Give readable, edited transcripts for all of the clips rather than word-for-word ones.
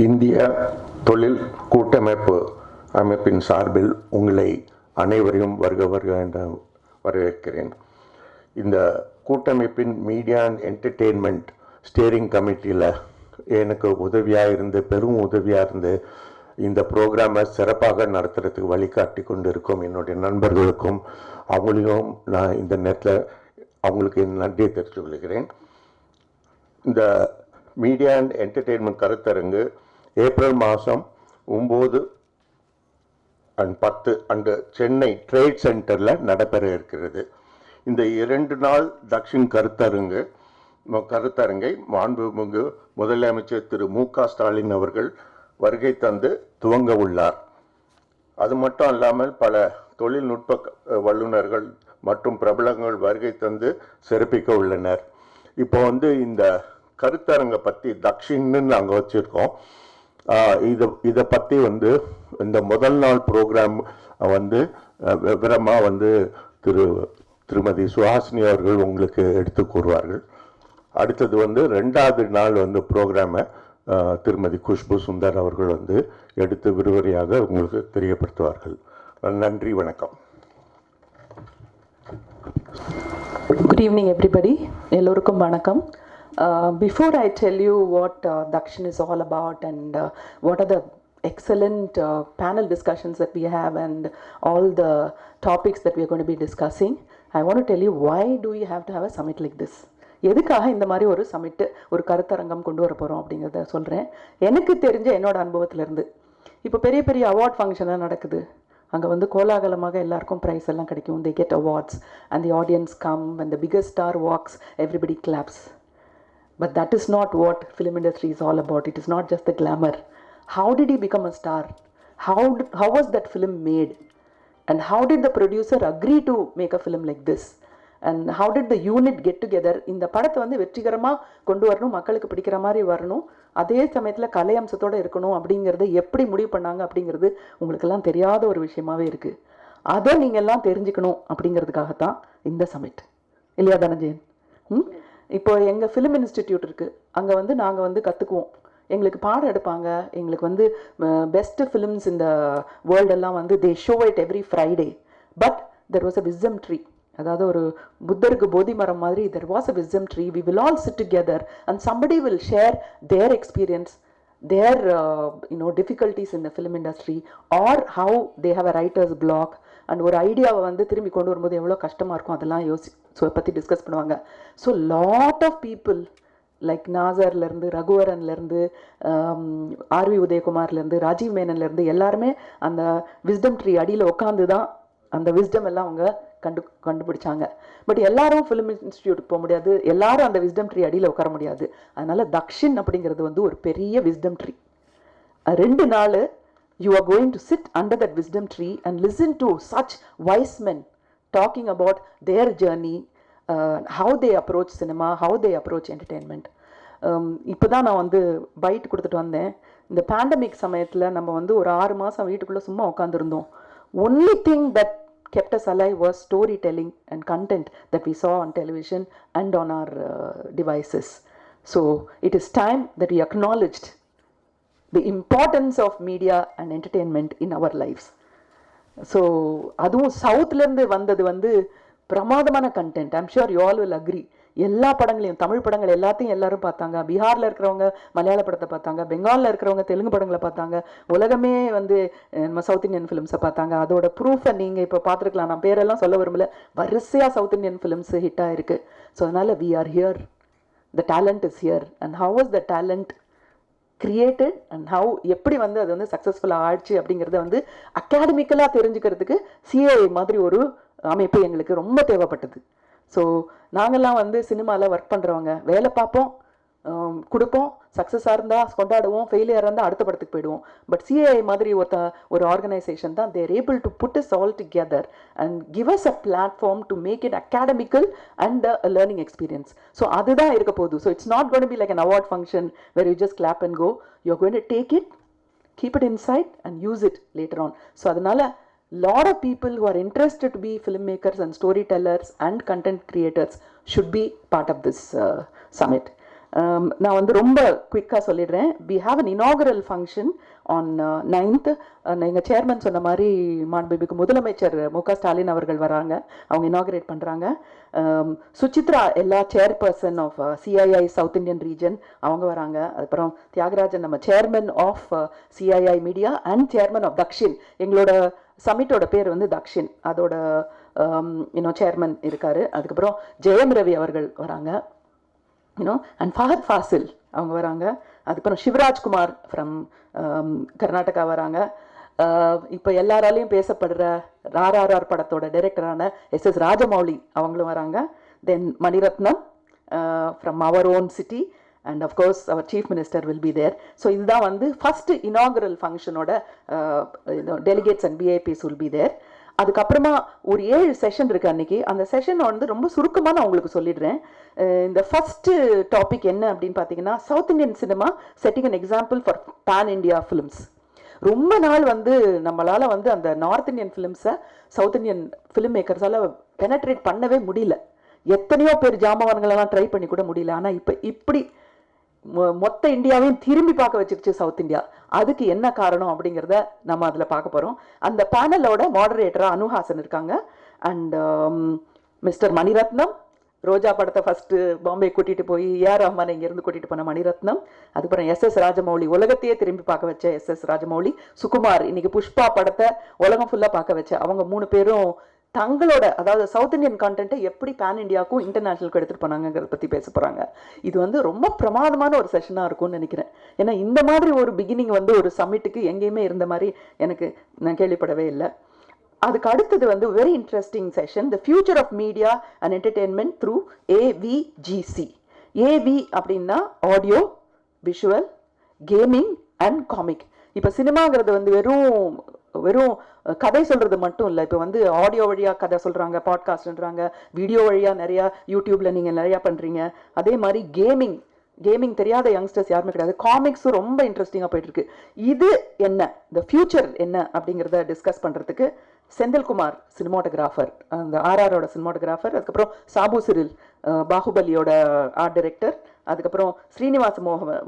இந்திய தொழில் கூட்டமைப்பு அமைப்பின் சார்பில் உங்களை அனைவரையும் வருக வருக என்று வரவேற்கிறேன். இந்த கூட்டமைப்பின் மீடியா அண்ட் என்டர்டெயின்மெண்ட் ஸ்டேரிங் கமிட்டியில் எனக்கு உதவியாக இருந்து பெரும் உதவியாக இருந்து இந்த ப்ரோக்ராமை சிறப்பாக நடத்துறதுக்கு வழிகாட்டி கொண்டு இருக்கும் என்னுடைய நண்பர்களுக்கும் அவங்களையும் நான் இந்த நேரத்தில் அவங்களுக்கு என் நன்றியை தெரிவித்துக் கொள்கிறேன். இந்த மீடியா அண்ட் என்டர்டெயின்மெண்ட் கருத்தரங்கு ஏப்ரல் மாதம் 9 and 10 அன்று சென்னை ட்ரேட் சென்டரில் நடைபெற இருக்கிறது. இந்த 2 நாள் தக்ஷின் கருத்தரங்கை மாண்புமிகு முதலமைச்சர் திரு மு.க. ஸ்டாலின் அவர்கள் வருகை தந்து துவங்க உள்ளார். அது மட்டும் இல்லாமல் பல தொழில்நுட்ப வல்லுநர்கள் மற்றும் பிரபலங்கள் வருகை தந்து சிறப்பிக்க உள்ளனர். இப்போ இந்த கருத்தரங்கை பற்றி தக்ஷின்னு நாங்கள் வச்சுருக்கோம். இதை பற்றி இந்த முதல் நாள் ப்ரோக்ராம் விவரமாக திருமதி சுஹாசினி அவர்கள் உங்களுக்கு எடுத்து கூறுவார்கள். அடுத்தது 2வது நாள் ப்ரோக்ராமை திருமதி குஷ்பு சுந்தர் அவர்கள் எடுத்து விரிவுரையாக உங்களுக்கு தெரியப்படுத்துவார்கள். நன்றி, வணக்கம். Good evening everybody. எல்லோருக்கும் வணக்கம். Before I tell you what Dakshin is all about and what are the excellent panel discussions that we have and all the topics that we are going to be discussing, I want to tell you why do we have to have a summit like this. எதுக்காக இந்த மாதிரி ஒரு submit, ஒரு கருத்தரங்கம் கொண்டு வர போகிறோம் அப்படிங்கிறத சொல்கிறேன். எனக்கு தெரிஞ்ச என்னோட அனுபவத்திலேருந்து இப்போ பெரிய பெரிய அவார்ட் ஃபங்க்ஷனாக நடக்குது. அங்கே கோலாகலமாக எல்லாருக்கும் ப்ரைஸ் எல்லாம் கிடைக்கும். they get awards and the audience come, when the biggest star walks everybody claps. But that is not what film industry is all about. It is not just the glamour. How did he become a star? How was that film made? And how did the producer agree to make a film like this? And how did the unit get together? இந்த படத்தை வெற்றிகரமாக கொண்டு வரணும், மக்களுக்கு பிடிக்கிற மாதிரி வரணும், அதே சமயத்தில் கலை அம்சத்தோடு இருக்கணும் அப்படிங்கிறத எப்படி முடிவு பண்ணாங்க அப்படிங்கிறது உங்களுக்கெல்லாம் தெரியாத ஒரு விஷயமாவே இருக்குது. அதை நீங்கள் எல்லாம் தெரிஞ்சுக்கணும் அப்படிங்கிறதுக்காகத்தான் இந்த சமிட், இல்லையா தனஞ்சயன்? இப்போ எங்கள் ஃபிலிம் இன்ஸ்டிடியூட் இருக்குது. அங்கே நாங்கள் கற்றுக்குவோம். எங்களுக்கு பாடம் எடுப்பாங்க. எங்களுக்கு பெஸ்ட்டு ஃபிலிம்ஸ் இந்த வேர்ல்டெல்லாம் they show it every Friday. But there was a wisdom tree. அதாவது ஒரு புத்தருக்கு போதி மரம் மாதிரி there was a wisdom tree. We will all sit together and somebody will share their experience, their difficulties in the film industry or how they have a writers block. And ஒரு ஐடியாவை திரும்பி கொண்டு வரும்போது எவ்வளோ கஷ்டமாக இருக்கும் அதெல்லாம் பற்றி டிஸ்கஸ் பண்ணுவாங்க. So lot of people like நாசர்லேருந்து, ரகுவரன்லேருந்து, ஆர்வி உதயகுமார்லேருந்து, ராஜீவ் மேனன்லேருந்து எல்லாருமே அந்த விஸ்டம் ட்ரீ அடியில் உட்காந்து தான் அந்த விஸ்டம் எல்லாம் அவங்க கண்டுபிடிச்சாங்க. பட் எல்லாரும் ஃபிலிம் இன்ஸ்டிடியூட்டுக்கு போக முடியாது, எல்லாரும் அந்த விஸ்டம் ட்ரீ அடியில் உட்கார முடியாது. அதனால தக்ஷின் அப்படிங்கிறது ஒரு பெரிய விஸ்டம் ட்ரீ. 2 நாள் you are going to sit under that wisdom tree and listen to such wise men talking about their journey, how they approach cinema, how they approach entertainment. இப்போ தான் நான் பைட் கொடுத்துட்டு வந்தேன். இந்த பேண்டமிக் சமயத்தில் நம்ம ஒரு 6 மாதம் வீட்டுக்குள்ளே சும்மா உட்காந்துருந்தோம். only thing that kept us alive was storytelling and content that we saw on television and on our devices. So it is time that we acknowledged the importance of media and entertainment in our lives. So அதுவும் சவுத்லேருந்து வந்தது பிரமாதமான content. I'm sure you all will agree. எல்லா படங்களையும், தமிழ் படங்கள் எல்லாத்தையும் எல்லாரும் பார்த்தாங்க. பீகாரில் இருக்கிறவங்க மலையாள படத்தை பார்த்தாங்க, பெங்காலில் இருக்கிறவங்க தெலுங்கு படங்களை பார்த்தாங்க, உலகமே நம்ம சவுத் இந்தியன் ஃபிலிம்ஸை பார்த்தாங்க. அதோட ப்ரூஃபை நீங்கள் இப்போ பார்த்துருக்கலாம். நான் பேரெல்லாம் சொல்ல விரும்பல, வரிசையாக சவுத் இந்தியன் ஃபிலிம்ஸ் ஹிட் ஆகிருக்கு. ஸோ அதனால் we are here, the talent is here. And how was the talent created and how எப்படி அது சக்ஸஸ்ஃபுல்லாக ஆயிடுச்சு அப்படிங்கிறத அகாடமிக்கலாக தெரிஞ்சுக்கிறதுக்கு சிஏஐ மாதிரி ஒரு அமைப்பு எங்களுக்கு ரொம்ப தேவைப்பட்டது. ஸோ நாங்கள்லாம் சினிமாவில் ஒர்க் பண்ணுறவங்க, வேலை பார்ப்போம், கொடுப்போம், சக்ஸஸாக இருந்தால் கொண்டாடுவோம், ஃபெயிலியராக இருந்தால் அடுத்த படத்துக்கு போயிடுவோம். பட் சிஏஐ மாதிரி ஒரு ஆர்கனைசேஷன் தான் there able to put is all together and give us a platform to make it academical and a learning experience. So அதுதான் இருக்க போகுது. So it's not going to be like an award function where you just clap and go. You are going to take it, keep it inside and use it later on. So அதனால lot of people who are interested to be filmmakers and storytellers and content creators should be part of this summit. நான் வந்து ரொம்ப குயிக்காக சொல்லிடுறேன். We have an inaugural function on 9th. எங்கள் chairman சொன்ன மாதிரி மாண்புமிகு முதலமைச்சர் மு.க. ஸ்டாலின் அவர்கள் வராங்க, அவங்க இனாகுரேட் பண்ணுறாங்க. Suchitra Ella chairperson of CII south Indian region அவங்க வராங்க. அதுக்கப்புறம் தியாகராஜன் நம்ம chairman of CII media and chairman of Dakshin. எங்களோட சமிட்டோட பேர் வந்து தக்ஷின், அதோட சேர்மன் இருக்காரு. அதுக்கப்புறம் ஜெயம் ரவி அவர்கள் வராங்க, அண்ட் ஃபஹத் ஃபாசில் அவங்க வராங்க. அதுக்கப்புறம் சிவராஜ்குமார் ஃப்ரம் கர்நாடகா வராங்க. இப்போ எல்லாராலையும் பேசப்படுற RRR படத்தோட டைரக்டரான SS ராஜமௌலி அவங்களும் வராங்க. Then Maniratnam from our own city, and of course our chief minister will be there. So இதுதான் வந்து first inaugural ஃபங்க்ஷனோட delegates and VIPs will be there. அதுக்கப்புறமா ஒரு 7 செஷன் இருக்குது அன்றைக்கி. அந்த செஷன் வந்து ரொம்ப சுருக்கமாக நான் உங்களுக்கு சொல்லிடுறேன். இந்த ஃபஸ்ட்டு டாபிக் என்ன அப்படின்னு பார்த்தீங்கன்னா, South Indian cinema setting an example for pan India films. ரொம்ப நாள் வந்து நம்மளால் வந்து அந்த நார்த் இந்தியன் ஃபிலிம்ஸை சவுத் இண்டியன் ஃபிலிம் மேக்கர்ஸால் பெனட்ரேட் பண்ணவே முடியல. எத்தனையோ பேர் ஜாமவான்களெல்லாம் ட்ரை பண்ணி கூட முடியல. ஆனால் இப்போ இப்படி மொத்த இந்தியாவையும் திரும்பி பார்க்க வச்சிருச்சு சவுத் இந்தியா. அதுக்கு என்ன காரணம் அப்படிங்கிறத நம்ம அதில் பார்க்க போகிறோம். அந்த பேனலோட மாடரேட்டராக அனுஹாசன் இருக்காங்க, அண்ட் மிஸ்டர் மணிரத்னம். ரோஜா படத்தை ஃபஸ்ட்டு பாம்பே கூட்டிகிட்டு போய் ஏஆர் ரஹ்மான் இங்கேருந்து கூட்டிகிட்டு போன மணிரத்னம். அதுக்கப்புறம் SS ராஜமௌலி, உலகத்தையே திரும்பி பார்க்க வச்ச SS ராஜமௌலி. சுகுமார், இன்னைக்கு புஷ்பா படத்தை உலகம் ஃபுல்லாக பார்க்க வச்ச அவங்க 3 பேரும் தங்களோட, அதாவது சவுத் இண்டியன் கான்டென்ட்டை எப்படி பேன் இண்டியாவுக்கும் இன்டர்நேஷ்னலுக்கும் எடுத்துகிட்டு போனாங்கிறத பற்றி பேச போகிறாங்க. இது வந்து ரொம்ப பிரமாதமான ஒரு செஷனாக இருக்கும்னு நினைக்கிறேன். ஏன்னா இந்த மாதிரி ஒரு பிகினிங் வந்து ஒரு சம்மிட்டுக்கு எங்கேயுமே இருந்த மாதிரி நான் கேள்விப்படவே இல்லை. அதுக்கு அடுத்தது வந்து very interesting session, the future of media and entertainment through AVGC. AV அப்படின்னா audio, visual, gaming and comic. இப்போ சினிமாங்கிறது வந்து வெறும் கதை சொல்கிறது மட்டும் இல்லை. இப்போ வந்து ஆடியோ வழியாக கதை சொல்கிறாங்க, பாட்காஸ்ட்ன்றாங்க, வீடியோ வழியாக நிறையா யூடியூப்பில் நீங்கள் நிறையா பண்ணுறீங்க. அதே மாதிரி கேமிங் தெரியாத யங்ஸ்டர்ஸ் யாருமே கிடையாது. காமிக்ஸும் ரொம்ப இன்ட்ரெஸ்டிங்காக போயிட்டுருக்கு. இது என்ன, இந்த ஃபியூச்சர் என்ன அப்படிங்கிறத டிஸ்கஸ் பண்ணுறதுக்கு செந்தில்குமார் சினிமாட்டோகிராஃபர், அந்த RRரோட சினிமாட்டோகிராஃபர், அதுக்கப்புறம் சாபு சிரில் பாகுபலியோட ஆர்ட் டைரக்டர், அதுக்கப்புறம் ஸ்ரீனிவாச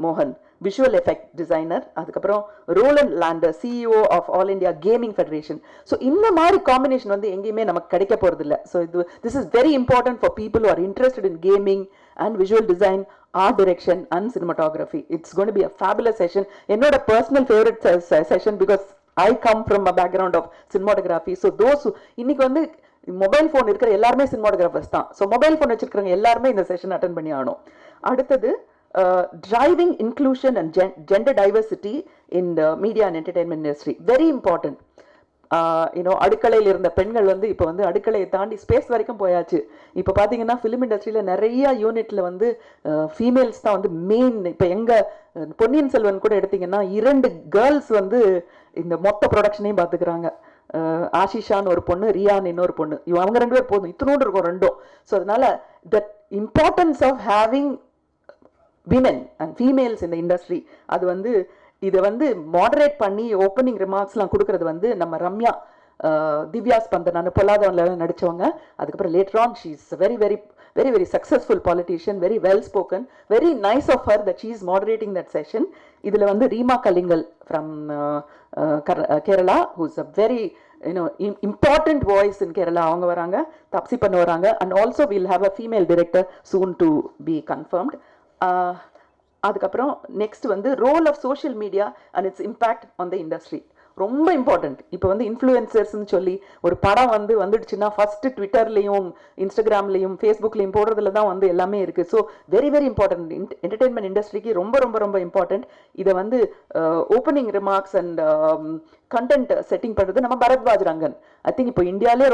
மோகன் விஷுவல் எஃபெக்ட் டிசைனர், அதுக்கப்புறம் Roland Lander CEO of all India gaming federation. So இந்த மாதிரி காம்பினேஷன் வந்து எங்கேயுமே நமக்கு கிடைக்க போகிறது இல்லை. So this is very important for people who are interested in gaming and visual design, art direction and cinematography. It's going to be a fabulous session. என்னோட personal favorite session because I come from a background of cinematography. So those இன்னைக்கு வந்து mobile phone இருக்கிற எல்லாருமே cinematographers தான். So mobile phone வச்சிருக்கிறவங்க எல்லாருமே இந்த session attend பண்ணி ஆகணும். அடுத்தது driving inclusion and gender diversity in the media and entertainment industry. Very important. அடுக்கலையில் இருந்த பெண்கள் வந்து இப்போ வந்து அடுக்கலையை தாண்டி ஸ்பேஸ் வரைக்கும் போயாச்சு. இப்போ பார்த்தீங்கன்னா ஃபிலிம் இண்டஸ்ட்ரியில் நிறைய யூனிட்டில் வந்து ஃபீமேல்ஸ் தான் வந்து மெயின். இப்போ எங்கள் பொன்னியின் செல்வன் கூட எடுத்திங்கன்னா 2 கேர்ள்ஸ் வந்து இந்த மொத்த ப்ரொடக்ஷனையும் பார்த்துக்கிறாங்க. ஆஷிஷான்னு ஒரு பொண்ணு, ரியான்னு இன்னொரு பொண்ணு. அவங்க 2 பேர் போதும், இத்தினோடு இருக்கும் 2. ஸோ அதனால the importance of having women and females இந்த இண்டஸ்ட்ரி, அது வந்து இதை வந்து மாடரேட் பண்ணி ஓப்பனிங் ரிமார்க்ஸ்லாம் கொடுக்கறது வந்து நம்ம ரம்யா, திவ்யா ஸ்பந்தன், பொல்லாதவன்ல நடித்தவங்க. அதுக்கப்புறம் later on she is very very very very successful politician, very well spoken, very nice of her that she is moderating that session. இதில் வந்து Reema Kallingal from Kerala, who is a very important voice in Kerala, அவங்க வராங்க. தப்சி பண்ண வராங்க. And also we'll have a female director soon to be confirmed. அதுக்கப்புறம் next வந்து role of social media and its impact on the industry. ரொம்ப important. இப்போ வந்து இன்ஃப்ளூயன்சர்ஸ்ன்னு சொல்லி ஒரு படம் வந்துடுச்சுன்னா ஃபஸ்ட்டு ட்விட்டர்லேயும் இன்ஸ்டாகிராம்லேயும் ஃபேஸ்புக்லேயும் போடுறதுல தான் வந்து எல்லாமே இருக்குது. So very very important. Entertainment இண்டஸ்ட்ரிக்கு ரொம்ப ரொம்ப ரொம்ப இம்பார்ட்டண்ட். இதை வந்து opening remarks and content setting பண்ணுறது நம்ம பரத்வாஜ் ரங்கன். ஐ திங்க் இப்போ இந்தியாவிலே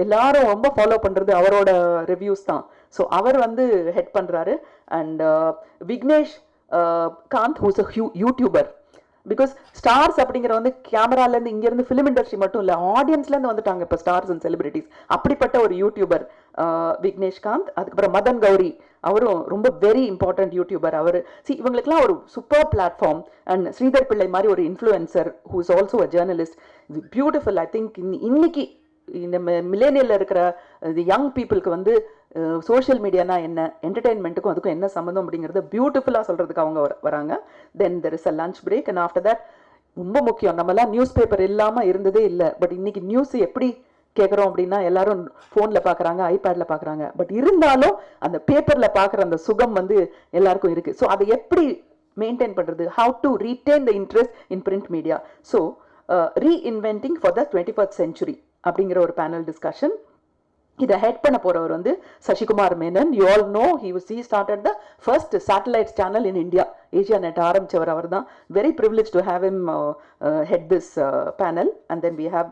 எல்லாரும் ரொம்ப ஃபாலோ பண்ணுறது அவரோட ரிவ்யூஸ் தான். ஸோ அவர் வந்து ஹெட் பண்ணுறாரு. And Vignesh Kant, whose a YouTuber. Because stars அப்படிங்கிற வந்து கேமராலேருந்து இங்கேருந்து ஃபிலிம் இண்டஸ்ட்ரி மட்டும் இல்லை, ஆடியன்ஸ்லேருந்து வந்துட்டாங்க இப்போ ஸ்டார்ஸ் அண்ட் செலிபிரிட்டிஸ். அப்படிப்பட்ட ஒரு யூடியூபர் விக்னேஷ்காந்த். அதுக்கப்புறம் மதன் கௌரி, அவரும் ரொம்ப வெரி இம்பார்ட்டன்ட் யூடியூபர். அவர் இவங்களுக்குலாம் ஒரு சூப்பர் பிளாட்ஃபார்ம். அண்ட் ஸ்ரீதர் பிள்ளை மாதிரி ஒரு influencer who is also a journalist. Beautiful. I think இன்னைக்கு இந்த மில்லேனியலில் இருக்கிற யங் பீப்புளுக்கு வந்து சோஷியல் மீடியானா என்ன, என்டர்டெயின்மெண்ட்டுக்கும் அதுக்கும் என்ன சம்மந்தம் அப்படிங்கிறத பியூட்டிஃபுல்லாக சொல்கிறதுக்கு அவங்க வராங்க. Then there is a lunch break and after that ரொம்ப முக்கியம், நம்மலாம் நியூஸ் பேப்பர் இல்லாமல் இருந்ததே இல்லை. பட் இன்னைக்கு நியூஸ் எப்படி கேட்குறோம் அப்படின்னா எல்லாரும் ஃபோனில் பார்க்குறாங்க, ஐபேடில் பார்க்குறாங்க. பட் இருந்தாலும் அந்த பேப்பரில் பார்க்குற அந்த சுகம் வந்து எல்லாருக்கும் இருக்குது. ஸோ அதை எப்படி மெயின்டைன் பண்ணுறது, how to retain the interest in print media. So reinventing for the 21st century அப்படிங்கிற ஒரு பேனல் டிஸ்கஷன். இதை ஹெட் பண்ண போகிறவர் வந்து Sasikumar Menon. You all know he started the first satellite channel in India. Asianet ஆரம்பித்தவர் அவர் தான். Very privilege to have him head this panel. And then we have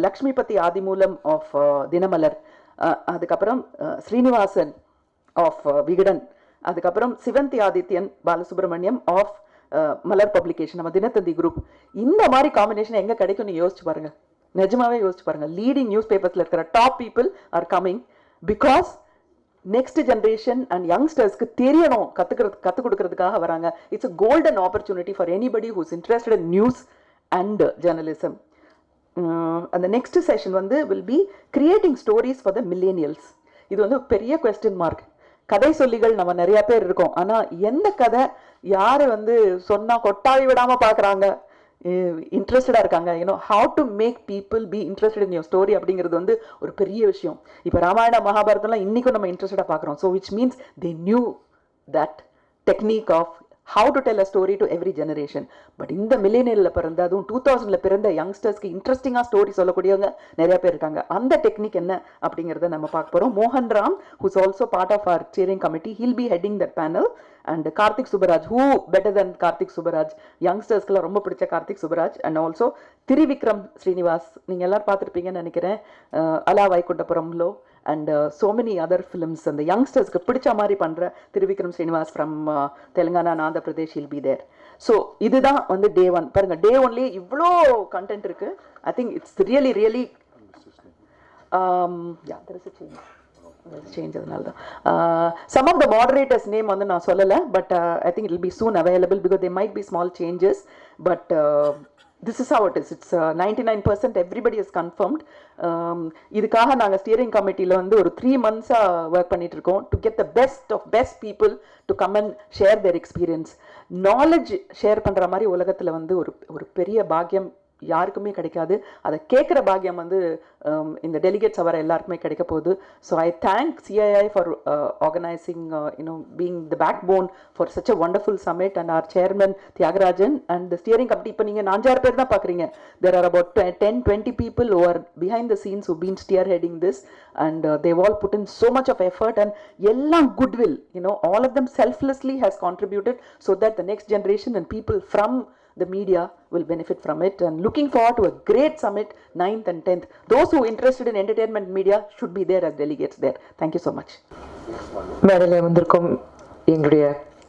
Lakshmipathi Adimoolam of Dinamalar, அதுக்கப்புறம் ஸ்ரீனிவாசன் ஆஃப் விகடன், அதுக்கப்புறம் சிவந்தி ஆதித்யன் பாலசுப்ரமணியம் ஆஃப் மலர் பப்ளிகேஷன், நம்ம தினத்தந்தி குரூப். இந்த மாதிரி காம்பினேஷன் எங்கே கிடைக்கும்னு யோசிச்சு பாருங்க, நிஜமாவே யோசிச்சு பாருங்க. லீடிங் நியூஸ் பேப்பர்ஸில் இருக்கிற top people are coming because next generation and யங்ஸ்டர்ஸ்க்கு தெரியணும், கற்றுக் கொடுக்கறதுக்காக வராங்க. It's a golden opportunity for anybody who's interested in news and journalism. அந்த நெக்ஸ்ட் செஷன் வந்து will be creating stories for the millennials. இது வந்து பெரிய கொஸ்டின் மார்க். கதை சொல்லிகள் நம்ம நிறைய பேர் இருக்கோம், ஆனால் எந்த கதை யார் வந்து சொன்னால் கொட்டாவி விடாமல் பார்க்குறாங்க, இன்ட்ரெஸ்டடாக இருக்காங்க, you know how to make people be interested in your story அப்படிங்கிறது வந்து ஒரு பெரிய விஷயம். இப்போ ராமாயண மகாபாரதம்லாம் இன்றைக்கும் நம்ம இன்ட்ரெஸ்டடாக பார்க்குறோம். So which means they knew that technique of how to tell a story to every generation. But இந்த மில்லேனியலில் பிறந்த, அதுவும் 2000 பிறந்த யங்ஸ்டர்ஸ்க்கு இன்ட்ரெஸ்டிங்காக ஸ்டோரி சொல்லக்கூடியவங்க நிறைய பேர் இருக்காங்க. அந்த டெக்னிக் என்ன அப்படிங்கிறத நம்ம பார்க்க போகிறோம். மோகன் Ram, who's also part of our steering committee, he'll be heading that panel. And Karthik Subbaraj, who better than Karthik Subbaraj, யங்ஸ்டர்ஸ்க்குலாம் ரொம்ப பிடிச்ச கார்த்திக் சுப்பராஜ். அண்ட் ஆல்சோ திரிவிக்ரம் ஸ்ரீனிவாஸ், நீங்கள் எல்லாரும் பார்த்துருப்பீங்கன்னு நினைக்கிறேன், Ala Vaikunthapurramuloo and so many other films. அந்த யங்ஸ்டர்ஸ்க்கு பிடிச்ச மாதிரி பண்ணுற Trivikram Srinivas from Telangana and Andhra Pradesh will be there. So இதுதான் வந்து டே 1. பாருங்கள், டே 1லேயே இவ்வளோ கண்டென்ட் இருக்குது. I think it's really there is a change அதனால தான். Some of the moderators name வந்து நான் சொல்லலை, but I think it will be soon available because there might be small changes, but this is how it is. It's 99% everybody is confirmed. இதுக்காக நாங்கள் steering கமிட்டியில் வந்து ஒரு 3 months-ஆக ஒர்க் பண்ணிட்டு இருக்கோம் to get the best of best people to come and share their experience. Knowledge share பண்ணுற மாதிரி உலகத்தில் வந்து ஒரு பெரிய பாக்கியம் யாருக்குமே கிடைக்காது. அதை கேட்குற பாக்கியம் வந்து இந்த டெலிகேட்ஸ் வர எல்லாருக்குமே கிடைக்க போகுது. So I thank CII for organizing, being the backbone for such a wonderful summit, and our chairman Thiyagarajan and the steering committee. இப்போ நீங்கள் 5-6 பேர் தான் பார்க்குறீங்க. There are about 10-20 people who are behind the scenes who've been spearheading this, and they've all put in so much of effort, and எல்லாம் goodwill, all of them selflessly has contributed so that the next generation and people from the media will benefit from it. And looking forward to a great summit 9th and 10th. Those who interested in entertainment media should be there as delegates there. Thank you so much. மேடையில் வந்திருக்கும் எங்களுடைய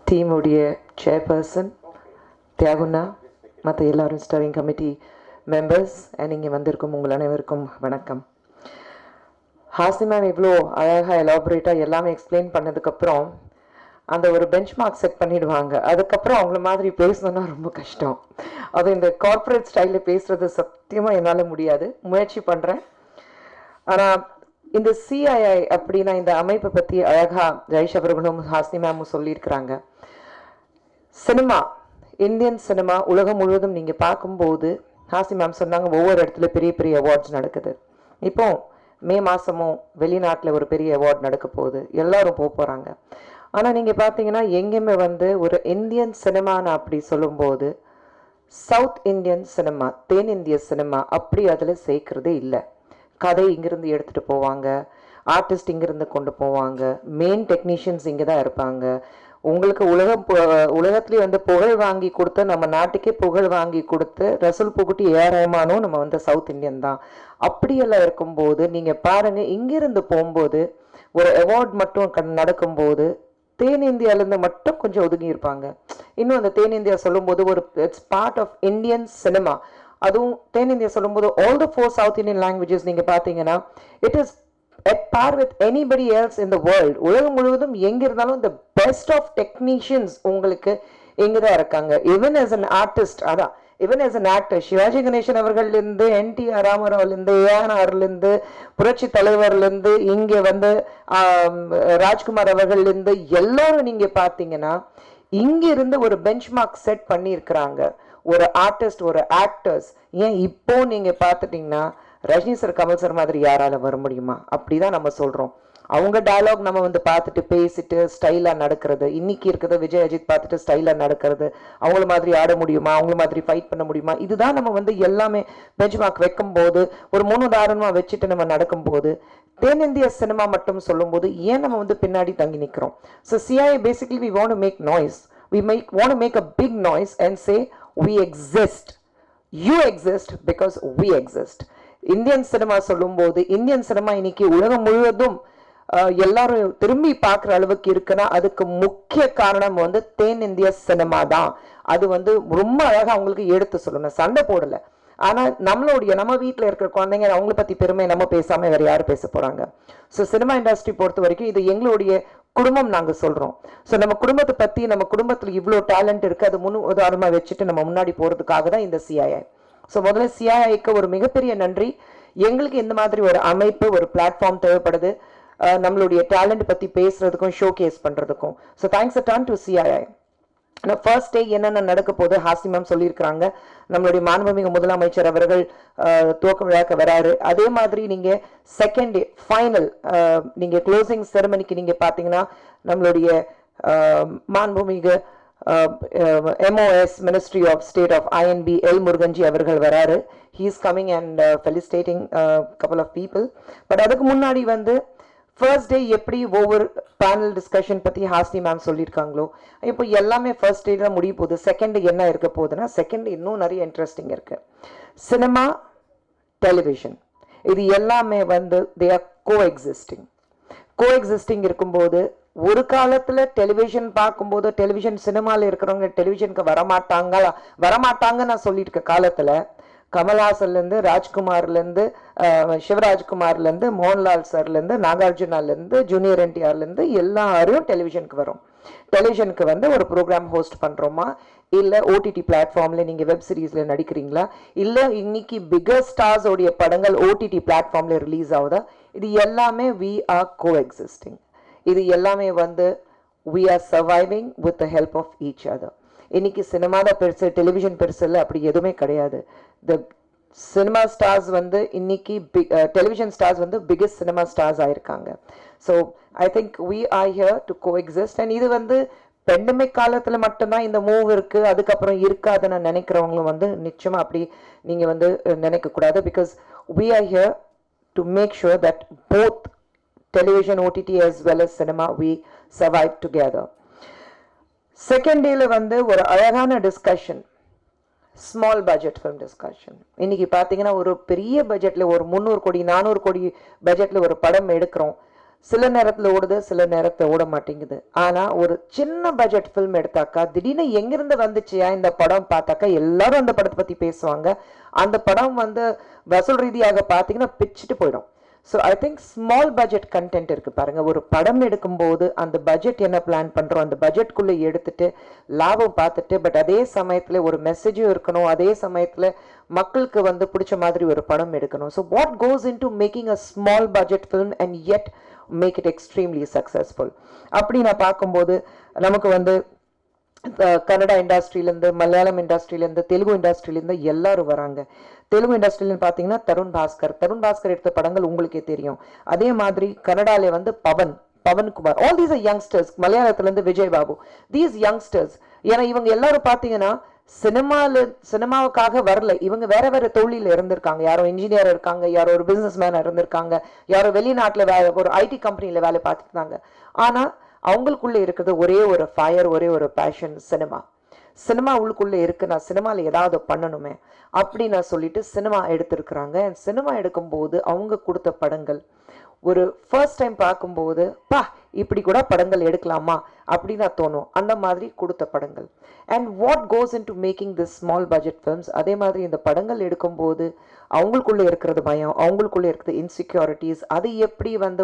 டீமுடைய chairperson தியாகுண்ணா, மற்ற எல்லாரும் steering committee members and இங்கே வந்திருக்கும் உங்கள் அனைவருக்கும் வணக்கம். ஹாசினி மேம் இவ்வளோ அழகாக எலாபரேட்டாக எல்லாமே எக்ஸ்பிளைன் பண்ணதுக்கப்புறம் அந்த ஒரு பெஞ்ச் மார்க் செட் பண்ணிடுவாங்க. அதுக்கப்புறம் அவங்கள மாதிரி பேசணுன்னா ரொம்ப கஷ்டம். அது இந்த கார்ப்பரேட் ஸ்டைலில் பேசுகிறது சத்தியமாக என்னால் முடியாது. முயற்சி பண்ணுறேன். ஆனால் இந்த CII அப்படின்னா இந்த அமைப்பை பற்றி அழகாக ஜெய்ஷ் அவர்களும் ஹாசினி மேமும் சொல்லியிருக்கிறாங்க. சினிமா, இந்தியன் சினிமா உலகம் முழுவதும் நீங்கள் பார்க்கும்போது, ஹாசினி மேம் சொன்னாங்க ஒவ்வொரு இடத்துல பெரிய பெரிய அவார்ட்ஸ் நடக்குது. இப்போ மே மாதமும் வெளிநாட்டில் ஒரு பெரிய அவார்ட் நடக்க போகுது, எல்லாரும் போகிறாங்க. ஆனால் நீங்கள் பார்த்தீங்கன்னா எங்கேயுமே வந்து ஒரு இந்தியன் சினிமான்னு அப்படி சொல்லும்போது சவுத் இந்தியன் சினிமா, தென்னிந்திய சினிமா அப்படி அதில் சேர்க்கறதே இல்லை. கதை இங்கிருந்து எடுத்துகிட்டு போவாங்க, ஆர்டிஸ்ட் இங்கிருந்து கொண்டு போவாங்க, மெயின் டெக்னீஷியன்ஸ் இங்கே தான் இருப்பாங்க. உங்களுக்கு உலகத்துலேயே வந்து புகழ் வாங்கி கொடுத்து, நம்ம நாட்டுக்கே புகழ் வாங்கி கொடுத்து ரசூல் புகுட்டி ஏறாமானும் நம்ம வந்து சவுத் இந்தியன் தான். அப்படியெல்லாம் இருக்கும்போது நீங்கள் பாருங்கள், இங்கிருந்து போகும்போது ஒரு அவார்ட் மட்டும் நடக்கும்போது தென்னிந்தியாவிலேருந்து மட்டும் கொஞ்சம் ஒதுங்கி இருப்பாங்க. இன்னும் அந்த தென்னிந்தியா சொல்லும்போது ஒரு it's part of Indian cinema. அதுவும் தென்னிந்தியா சொல்லும்போது all the 4 south Indian languages நீங்கள் பார்த்தீங்கன்னா it is at par with anybody else in the world. உலகம் முழுவதும் எங்கே இருந்தாலும் the best of technicians உங்களுக்கு இங்கே தான் இருக்காங்க. even as an artist, அதான் even as an actor, Sivaji Ganesan அவர்களிலிருந்து NTR ராமராவ்லேருந்து ANRலேருந்து புரட்சி தலைவர்லேருந்து இங்கே வந்து ராஜ்குமார் அவர்களிலிருந்து எல்லாரும் நீங்க பார்த்தீங்கன்னா இங்க இருந்து ஒரு பெஞ்ச்மார்க் செட் பண்ணியிருக்கிறாங்க. ஒரு ஆர்டிஸ்ட், ஒரு ஆக்டர்ஸ். ஏன் இப்போ நீங்க பார்த்துட்டீங்கன்னா ரஜினி சார், கமல் சார் மாதிரி யாரால வர முடியுமா? அப்படிதான் நம்ம சொல்றோம். அவங்க டயலாக் நம்ம வந்து பார்த்துட்டு பேசிட்டு ஸ்டைலா நடக்கிறது. இன்னைக்கு இருக்கிறத விஜய் அஜித் பார்த்துட்டு ஸ்டைலா நடக்கிறது. அவங்கள மாதிரி ஆட முடியுமா? அவங்கள மாதிரி ஃபைட் பண்ண முடியுமா? இதுதான் நம்ம வந்து எல்லாமே பெஞ்ச்மார்க் வைக்கும் போது, ஒரு முன்னுதாரணமா வச்சுட்டு நம்ம நடக்கும்போது, தென்னிந்திய சினிமா மட்டும் சொல்லும்போது ஏன் நம்ம வந்து பின்னாடி தங்கி நிற்கிறோம்? So CIA basically we want to make noise. We want to make a big noise and say we exist. You exist because we exist. Indian cinema சொல்லும்போது, இந்தியன் சினிமா இன்னைக்கு உலகம் முழுவதும் எல்லாரும் திரும்பி பார்க்குற அளவுக்கு இருக்குன்னா அதுக்கு முக்கிய காரணம் வந்து தென்னிந்திய சினிமா தான். அது வந்து ரொம்ப அழகாக அவங்களுக்கு எடுத்து சொல்லணும். சண்டை போடலை. ஆனால் நம்ம வீட்டில் இருக்கிற குழந்தைங்க அவங்கள பற்றி பெருமை நம்ம பேசாமல் வேறு யார் பேச போகிறாங்க? ஸோ சினிமா இண்டஸ்ட்ரி பொறுத்த வரைக்கும் இது எங்களுடைய குடும்பம் நாங்கள் சொல்கிறோம். ஸோ நம்ம குடும்பத்தை பற்றி, நம்ம குடும்பத்தில் இவ்வளோ டேலண்ட் இருக்குது, அது முன் உதாரணமாக வச்சுட்டு நம்ம முன்னாடி போகிறதுக்காக தான் இந்த CII. ஸோ முதல்ல CIIக்கு ஒரு மிகப்பெரிய நன்றி. எங்களுக்கு இந்த மாதிரி ஒரு அமைப்பு, ஒரு பிளாட்ஃபார்ம் தேவைப்படுது, நம்மளுடைய டேலண்ட் பற்றி பேசுறதுக்கும் ஷோகேஸ் பண்ணுறதுக்கும். So thanks a done to CII. First day என்னென்ன நடக்க போது ஹாசி மேம் சொல்லியிருக்கிறாங்க. நம்மளுடைய மாண்புமிகு முதலமைச்சர் அவர்கள் துவக்க விழாக்க வராரு. அதே மாதிரி நீங்க செகண்ட் டே ஃபைனல் நீங்க க்ளோசிங் செரமனிக்கு நீங்க பார்த்தீங்கன்னா நம்மளுடைய மாண்புமிகு MOS ministry of state of INB L Muruganji அவர்கள் வராரு. He is coming and felicitating couple of people. But அதுக்கு முன்னாடி வந்து ஃபர்ஸ்ட் டே எப்படி ஒவ்வொரு பேனல் டிஸ்கஷன் பற்றி ஹாஸ்னி மேம் சொல்லியிருக்காங்களோ, இப்போ எல்லாமே ஃபர்ஸ்ட் டே தான் முடிய போகுது. செகண்ட் டே என்ன இருக்க போகுதுன்னா, செகண்ட் டே இன்னும் நிறைய இன்ட்ரெஸ்டிங் இருக்கு. சினிமா, டெலிவிஷன், இது எல்லாமே வந்து தே ஆர் கோ எக்ஸிஸ்டிங் இருக்கும்போது, ஒரு காலத்தில் டெலிவிஷன் பார்க்கும்போது, டெலிவிஷன் சினிமாவில் இருக்கிறவங்க டெலிவிஷனுக்கு வரமாட்டாங்க நான் சொல்லியிருக்க காலத்தில் கமல்ஹாசன்லேருந்து, ராஜ்குமார்லேருந்து, சிவராஜ்குமார்லேருந்து, மோகன்லால் சார்லேருந்து, நாகார்ஜுனாலேருந்து, ஜூனியர் NTRலேருந்து எல்லாரும் டெலிவிஷனுக்கு வரும். டெலிவிஷனுக்கு வந்து ஒரு ப்ரோக்ராம் ஹோஸ்ட் பண்ணுறோமா, இல்லை OTT பிளாட்ஃபார்மில் நீங்கள் வெப் சீரிஸில் நடிக்கிறீங்களா, இல்லை இன்னைக்கு பிகர் ஸ்டார்ஸோடைய படங்கள் OTT பிளாட்ஃபார்மில் ரிலீஸ் ஆகுதா, இது எல்லாமே we are coexisting. இது எல்லாமே வந்து we are surviving with the help of each other. இன்னைக்கு சினிமா தான் பெருசு, டெலிவிஷன் பெருசு இல்லை, அப்படி எதுவுமே கிடையாது. த சினிமா ஸ்டார்ஸ் வந்து இன்னைக்கு டெலிவிஷன் ஸ்டார்ஸ் வந்து பிகெஸ்ட் சினிமா ஸ்டார்ஸ் ஆயிருக்காங்க. So I think we are here to coexist. And இது வந்து பெண்டமிக் காலத்தில் மட்டும்தான் இந்த மூவ் இருக்கு, அதுக்கப்புறம் இருக்காதுன்னு நினைக்கிறவங்களும் வந்து நிச்சயமா அப்படி நீங்க வந்து நினைக்கக்கூடாது. Because we are here to make sure that both television, OTT as well as cinema, we survive together. Second டேல வந்து ஒரு அழகான discussion, small budget film discussion. இன்னைக்கு பார்த்தீங்கன்னா ஒரு பெரிய பட்ஜெட்ல, ஒரு 300 கோடி 400 கோடி பட்ஜெட்ல ஒரு படம் எடுக்கிறோம். சில நேரத்தில் ஓடுது, சில நேரத்தில் ஓட மாட்டேங்குது. ஆனால் ஒரு சின்ன பட்ஜெட் ஃபிலிம் எடுத்தாக்கா திடீர்னு எங்கிருந்து வந்துச்சியா இந்த படம் பார்த்தாக்கா எல்லாரும் அந்த படத்தை பற்றி பேசுவாங்க. அந்த படம் வந்து வசூல் ரீதியாக பார்த்தீங்கன்னா பிச்சுட்டு போயிடும். So I think small budget content இருக்கு பாருங்க. ஒரு படம் எடுக்கும்போது அந்த பட்ஜெட் என்ன பிளான் பண்றோம், அந்த பட்ஜெட்குள்ளே எடுத்துட்டு லாபம் பார்த்துட்டு, பட் அதே சமயத்தில் ஒரு மெசேஜும் இருக்கணும், அதே சமயத்தில் மக்களுக்கு வந்து பிடிச்ச மாதிரி ஒரு படம் எடுக்கணும். So what goes in to making a small budget film and yet make it extremely successful அப்படி நான் பார்க்கும்போது நமக்கு வந்து கன்னடா இண்டஸ்ட்ரியிலேருந்து, மலையாளம் இண்டஸ்ட்ரியிலேருந்து, தெலுங்கு இண்டஸ்ட்ரியிலேருந்து எல்லாரும் வராங்க. தெலுங்கு இண்டஸ்ட்ரியில்னு பார்த்தீங்கன்னா தருண் பாஸ்கர் எடுத்த படங்கள் உங்களுக்கே தெரியும். அதே மாதிரி கன்னடாலே வந்து பவன்குமார், ஆல் தீஸ் யங்ஸ்டர்ஸ். மலையாளத்துலேருந்து விஜய் பாபு, தீஸ் யங்ஸ்டர்ஸ். ஏன்னா இவங்க எல்லாரும் பார்த்தீங்கன்னா சினிமாவுக்காக வரல, இவங்க வேற வேற தொழில இருந்திருக்காங்க. யாரோ இன்ஜினியர் இருக்காங்க, யாரோ ஒரு பிசினஸ் மேன் இருந்திருக்காங்க, யாரோ வெளிநாட்டில் ஒரு IT கம்பெனியில் வேலை பார்த்துருந்தாங்க. ஆனால் அவங்களுக்குள்ள இருக்கிறது ஒரே ஒரு ஃபயர், ஒரே ஒரு பேஷன், சினிமா உள்ளுக்குள்ளே இருக்கு. நான் சினிமாவில் ஏதாவது பண்ணணுமே அப்படி நான் சொல்லிட்டு சினிமா எடுத்திருக்கிறாங்க. சினிமா எடுக்கும்போது அவங்க கொடுத்த படங்கள் ஒரு ஃபர்ஸ்ட் டைம் பார்க்கும்போது, பா இப்படி கூட படங்கள் எடுக்கலாமா அப்படின்னு தோணும். அந்த மாதிரி கொடுத்த படங்கள். And what goes in to making this small budget films, அதே மாதிரி இந்த படங்கள் எடுக்கும்போது அவங்களுக்குள்ளே இருக்கிறது பயம், அவங்களுக்குள்ளே இருக்கிறது இன்செக்யூரிட்டிஸ், அது எப்படி வந்து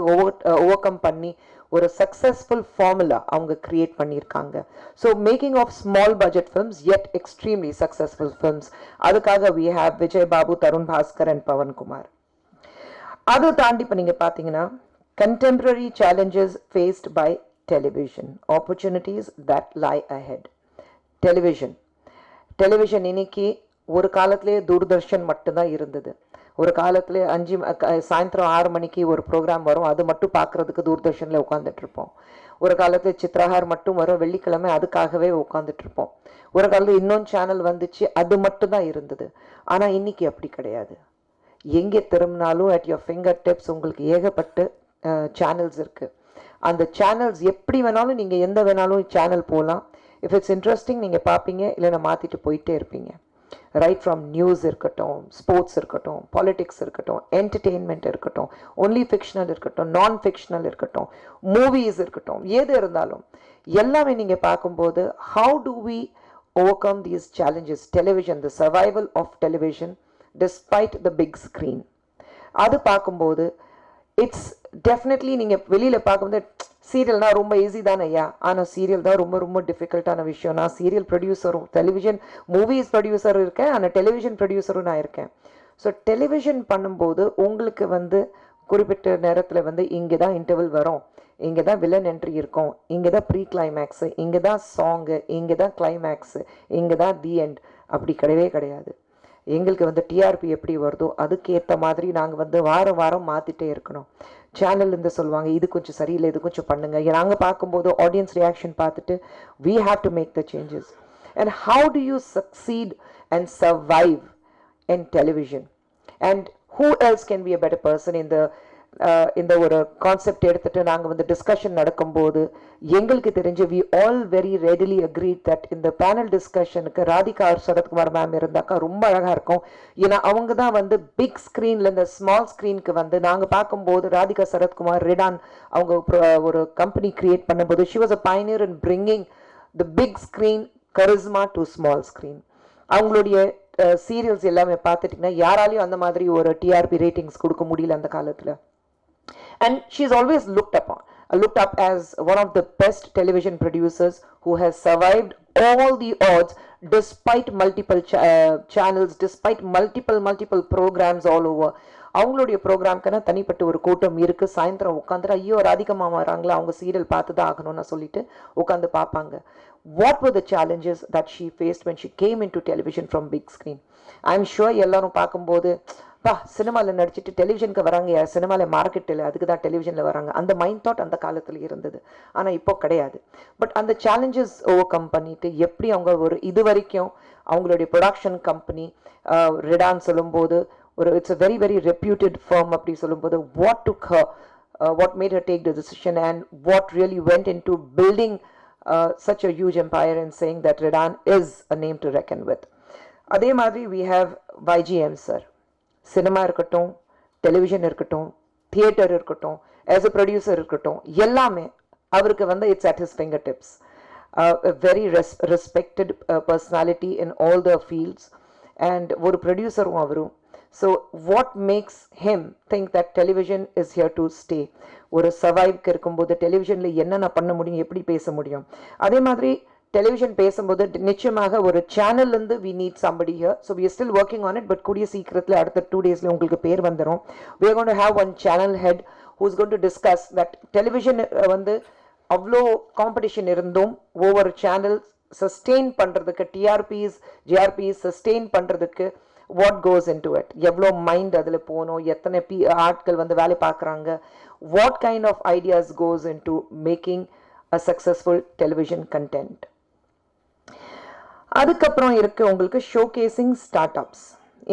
ஓவர் கம் பண்ணி ஒரு சக்ஸஸ்ஃபுல் ஃபார்முலா அவங்க கிரியேட் பண்ணியிருக்காங்க. So making of small budget films yet extremely successful films. அதுக்காக we have Vijay Babu, Tarun Bhaskar and Pawan Kumar. அதை தாண்டி இப்போ நீங்கள் பார்த்தீங்கன்னா contemporary challenges faced by television, opportunities that lie ahead. Television இன்னைக்கு ஒரு காலத்திலே தூர்தர்ஷன் மட்டும்தான் இருந்தது. ஒரு காலத்தில் சாயந்தரம் 6 மணிக்கு ஒரு ப்ரோக்ராம் வரும், அது மட்டும் பார்க்குறதுக்கு தூர்தர்ஷனில் உட்காந்துட்டு இருப்போம். ஒரு காலத்தில் சித்ரஹார் மட்டும் வரும், வெள்ளிக்கிழமை அதுக்காகவே உட்காந்துட்டு இருப்போம். ஒரு காலத்தில் இன்னொன்று சேனல் வந்துச்சு, அது மட்டும்தான் இருந்தது. ஆனால் இன்னைக்கு அப்படி கிடையாது. எங்கே திரும்பினாலும் அட் யோர் ஃபிங்கர் டிப்ஸ் உங்களுக்கு ஏகப்பட்ட சேனல்ஸ் இருக்குது. அந்த சேனல்ஸ் எப்படி வேணாலும் நீங்கள் எந்த வேணாலும் சேனல் போகலாம். இஃப் இட்ஸ் இன்ட்ரெஸ்டிங் நீங்கள் பார்ப்பீங்க, இல்லைன்னா மாற்றிட்டு போயிட்டே இருப்பீங்க. ரைட் ஃப்ரம் நியூஸ் இருக்கட்டும், ஸ்போர்ட்ஸ் இருக்கட்டும், பாலிட்டிக்ஸ் இருக்கட்டும், என்டர்டெயின்மெண்ட் இருக்கட்டும், ஒன்லி ஃபிக்ஷனல் இருக்கட்டும், நான் ஃபிக்ஷனல் இருக்கட்டும், மூவிஸ் இருக்கட்டும், எது இருந்தாலும் எல்லாமே நீங்கள் பார்க்கும்போது how do we overcome these challenges. Television, the survival of television despite the big screen. அது பார்க்கும்போது இட்ஸ் டெஃபினெட்லி நீங்கள் வெளியில் பார்க்கும்போது சீரியல்னா ரொம்ப ஈஸி தானே ஐயா, ஆனால் சீரியல் தான் ரொம்ப ரொம்ப டிஃபிகல்ட்டான விஷயம். நான் சீரியல் ப்ரொடியூசரும் டெலிவிஷன் மூவிஸ் ப்ரொடியூசரும் இருக்கேன், ஆனால் டெலிவிஷன் ப்ரொடியூசரும் நான் இருக்கேன். ஸோ டெலிவிஷன் பண்ணும்போது உங்களுக்கு வந்து குறிப்பிட்ட நேரத்தில் வந்து இங்கே தான் இன்டர்வல் வரும், இங்கே தான் வில்லன் என்ட்ரி இருக்கும், இங்கே தான் ப்ரீ கிளைமேக்ஸு, இங்கே தான் சாங்கு, இங்கே தான் கிளைமேக்ஸு, இங்கே தான் தி எண்ட். அப்படி கிடையவே கிடையாது. எங்களுக்கு வந்து டிஆர்பி எப்படி வருதோ அதுக்கேற்ற மாதிரி நாங்கள் வந்து வாரம் வாரம் மாற்றிட்டே இருக்கணும். சேனல்லேருந்து சொல்லுவாங்க இது கொஞ்சம் சரியில்லை, இது கொஞ்சம் பண்ணுங்க. நாங்கள் பார்க்கும்போது ஆடியன்ஸ் ரியாக்ஷன் பார்த்துட்டு we have to make the changes. And how do you succeed and survive in television? And who else can be a better person இந்த ஒரு கான்செப்ட் எடுத்துட்டு நாங்கள் வந்து டிஸ்கஷன் நடக்கும்போது எங்களுக்கு தெரிஞ்சு we all very readily agreed that இந்த panel டிஸ்கஷனுக்கு Radhika Sarathkumar ma'am இருந்தாக்கா ரொம்ப அழகாக இருக்கும். ஏன்னா அவங்க தான் வந்து பிக் ஸ்க்ரீனில் இந்த ஸ்மால் ஸ்க்ரீனுக்கு வந்து நாங்கள் பார்க்கும்போது ராதிகா சரத்குமார் ரெடான் அவங்க ஒரு கம்பெனி கிரியேட் பண்ணும்போது she was a pioneer in bringing the big screen charisma to small screen. அவங்களுடைய சீரியல்ஸ் எல்லாமே பார்த்துட்டிங்கன்னா யாராலையும் அந்த மாதிரி ஒரு டிஆர்பி ரேட்டிங்ஸ் கொடுக்க முடியல அந்த காலத்தில். And she's always looked up as one of the best television producers who has survived all the odds despite multiple channels, despite multiple programs all over. அவங்களுடைய ப்ரோக்ராம்க்குன்னா தனிப்பட்ட ஒரு கூட்டம் இருக்குது. சாயந்தரம் உட்காந்துட்டு ஐயோ ராதிகா வராங்களா, அவங்க சீரியல் பார்த்து தான் ஆகணும்னு சொல்லிட்டு உட்காந்து பார்ப்பாங்க. What were the challenges that she faced when she came into television from big screen? I'm sure எல்லாரும் பார்க்கும்போது சினிமாவில் நடிச்சுட்டு டெலிவிஷனுக்கு வராங்க, சினிமாவில் மார்க்கெட் இல்லை, அதுக்கு தான் டெலிவிஷனில் வராங்க, அந்த மைண்ட் தாட் அந்த காலத்தில் இருந்தது. ஆனால் இப்போ கிடையாது. பட் அந்த சேலஞ்சஸ் ஓவர் கம் பண்ணிட்டு எப்படி அவங்க ஒரு இது வரைக்கும் அவங்களுடைய ப்ரொடக்ஷன் கம்பெனி ரெடான் சொல்லும்போது ஒரு it's a very very reputed firm அப்படி சொல்லும்போது what made her take the decision and what really went into building such a huge empire and saying that Redan is a name to reckon with. அதே மாதிரி we have YGM sir. Cinema இருக்கட்டும், television இருக்கட்டும், theatre இருக்கட்டும், as a producer இருக்கட்டும், எல்லாமே அவருக்கு வந்து it's at his finger tips. Very respected personality in all the fields and ஒரு ப்ரொடியூசரும் அவரும். So what makes him think that television is here to stay. ஒரு சர்வைவ்க்கு இருக்கும்போது டெலிவிஷனில் என்னென்ன பண்ண முடியும், எப்படி பேச முடியும். அதே மாதிரி டெலிவிஷன் பேசும்போது நிச்சயமாக ஒரு சேனல்லேருந்து we need somebody here. So we are still working on it. But கூடிய சீக்கிரத்தில் அடுத்த 2 days உங்களுக்கு பேர் வந்துடும். We are going to have one channel head who is going to discuss that television வந்து அவ்வளோ காம்படிஷன் இருந்தும் ஒவ்வொரு சேனல் சஸ்டெயின் பண்ணுறதுக்கு டிஆர்பிஸ் ஜிஆர்பிஸ் சஸ்டெயின் பண்ணுறதுக்கு what goes in to it, எவ்வளோ மைண்ட் அதில் போகணும், எத்தனை ஆட்கள் வந்து வேலை பார்க்குறாங்க, what kind of ideas cos in to making a successful television content. அதுக்கப்புறம் இருக்குது உங்களுக்கு ஷோகேசிங் ஸ்டார்ட் அப்ஸ்.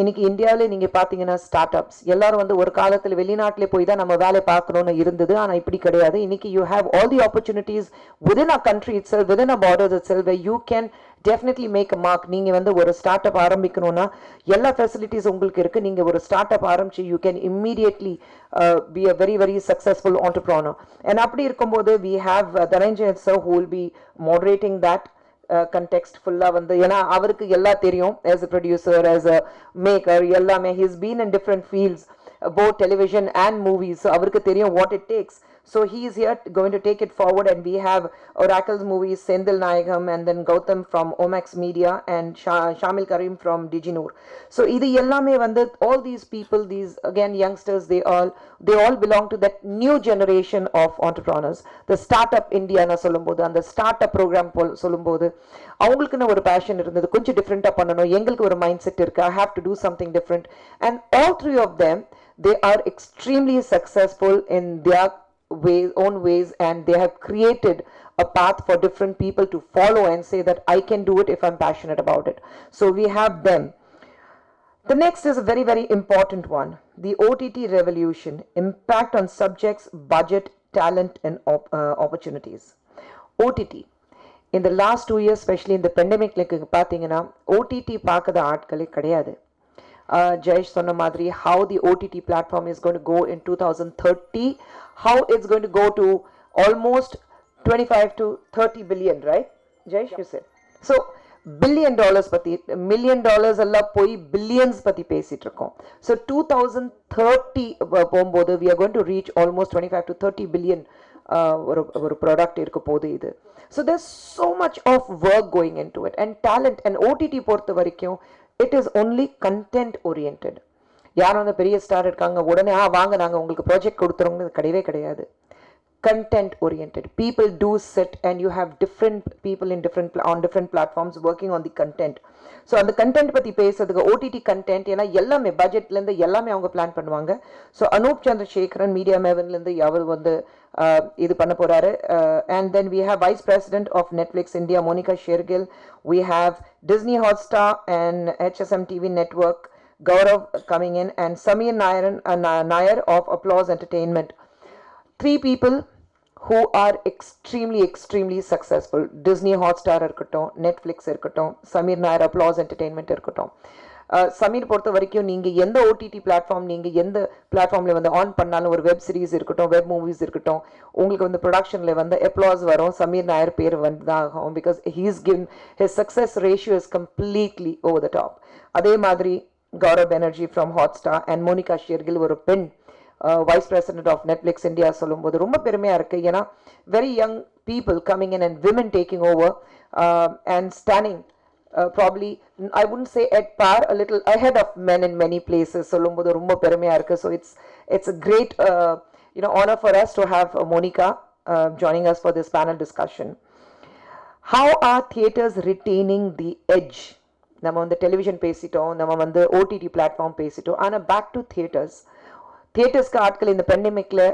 இன்னைக்கு இந்தியாவில் நீங்கள் பார்த்தீங்கன்னா ஸ்டார்ட் அப்ஸ் எல்லாரும் வந்து ஒரு காலத்தில் வெளிநாட்டிலே போய் தான் நம்ம வேலை பார்க்கணும்னு இருந்தது. ஆனால் இப்படி கிடையாது. இன்னைக்கு you have all the opportunities within a country itself, within a borders itself, you can definitely make a mark. நீங்கள் வந்து ஒரு ஸ்டார்ட் அப் ஆரம்பிக்கணும்னா எல்லா ஃபெசிலிட்டிஸ் உங்களுக்கு இருக்குது. நீங்கள் ஒரு ஸ்டார்ட் அப் ஆரம்பிச்சு you can immediately be a very very successful entrepreneur. And அப்படி இருக்கும்போது we have Dhananjayan sir who will be moderating that context ஃபுல்லாக வந்து ஏன்னா அவருக்கு எல்லாம் தெரியும் as a producer, as a maker, எல்லாமே he's been in different fields, both television and movies, so அவருக்கு தெரியும் what it takes. So he is here going to take it forward, and we have Oracle's movies, Sendil Nayagam, and then Gautam from Omax Media, and Shamil Karim from Diginoor. So இது எல்லாமே வந்து all these people, these again youngsters, they all belong to that new generation of entrepreneurs. The startup India na சொல்லும்போது அந்த startup program சொல்லும்போது அவங்களுக்குன்னு ஒரு fashion இருந்தது, கொஞ்சம் டிஃப்ரெண்ட்டாக பண்ணணும், எங்களுக்கு ஒரு மைண்ட் செட் இருக்கு, I have to do something different, and all three of them they are extremely successful in their own ways, and they have created a path for different people to follow and say that I can do it if I'm passionate about it. So we have them. The next is a very very important one, the OTT revolution, impact on subjects, budget, talent, and opportunities. OTT in the last 2 years, especially in the pandemic, like பார்த்தீங்கன்னா OTT பார்க்காத ஆட்களே கிடையாது. Jayesh சொன்ன மாதிரி how the OTT platform is going to go in 2030, how it's going to go to almost 25 to 30 billion, right Jayesh? You said so. $1 billion பத்தி $1 million எல்லாம் போய் billions பத்தி பேசிட்டு இருக்கோம். So 2030 போகும்போது we are going to reach almost 25 to 30 billion ஒரு product இருக்க போகுது இது. So there's so much of work going into it, and talent, and OTT பொறுத்த வரைக்கும் it is only content oriented. யாரும் அந்த பெரிய ஸ்டார் இருக்காங்க உடனே வாங்க நாங்கள் உங்களுக்கு ப்ராஜெக்ட் கொடுத்துறோங்க கிடையவே கிடையாது. Content oriented, people do sit and you have different people in different platforms working on the content. So அந்த கண்டென்ட் பற்றி பேசுறதுக்கு OTT content ஏன்னா எல்லாமே பட்ஜெட்லேருந்து எல்லாமே அவங்க பிளான் பண்ணுவாங்க. ஸோ அனூப் சந்திரசேகரன் மீடியா மேவன்லேருந்து அவர் வந்து இது பண்ண போகிறாரு. And then we have Vice President of Netflix India, Monica Shergill. We have Disney Hotstar and HSM TV Network, Gaurav coming in, and Samir Nair of Applause Entertainment. 3 people who are extremely successful. Disney Hotstar இருக்கட்டும், Netflix இருக்கட்டும், Samir Nair Applause Entertainment இருக்கட்டும். சமீர் பொறுத்த வரைக்கும் நீங்கள் எந்த OTT platform நீங்கள் எந்த பிளாட்ஃபார்மில் வந்து ஆன் பண்ணாலும் ஒரு வெப் சீரிஸ் இருக்கட்டும், வெப் மூவிஸ் இருக்கட்டும், உங்களுக்கு வந்து ப்ரொடக்ஷனில் வந்து அப்ளாஸ் வரும், சமீர் நாயர் பேர் வந்து தான் ஆகும். Because he's given his success ratio is completely over the top. அதே மாதிரி Gaurav Banerjee from Hotstar and Monica Shergill ஒரு பெண் vice president of Netflix India சொல்லும்போது ரொம்ப பெருமையாக இருக்குது. ஏன்னா very young people coming in and women taking over and standing probably I wouldn't say at par, a little ahead of men in many places. சொல்லும்போது ரொம்ப பெருமையாக இருக்குது. So it's a great honor for us to have Monica joining us for this panel discussion. How are theaters retaining the edge? நம்ம வந்து television பேசிட்டோம், நம்ம வந்து OTT platform பேசிட்டோம், ஆனால் பேக் டு தியேட்டர்ஸ்க்கு ஆட்கள் இந்த பெண்டமிக்கில்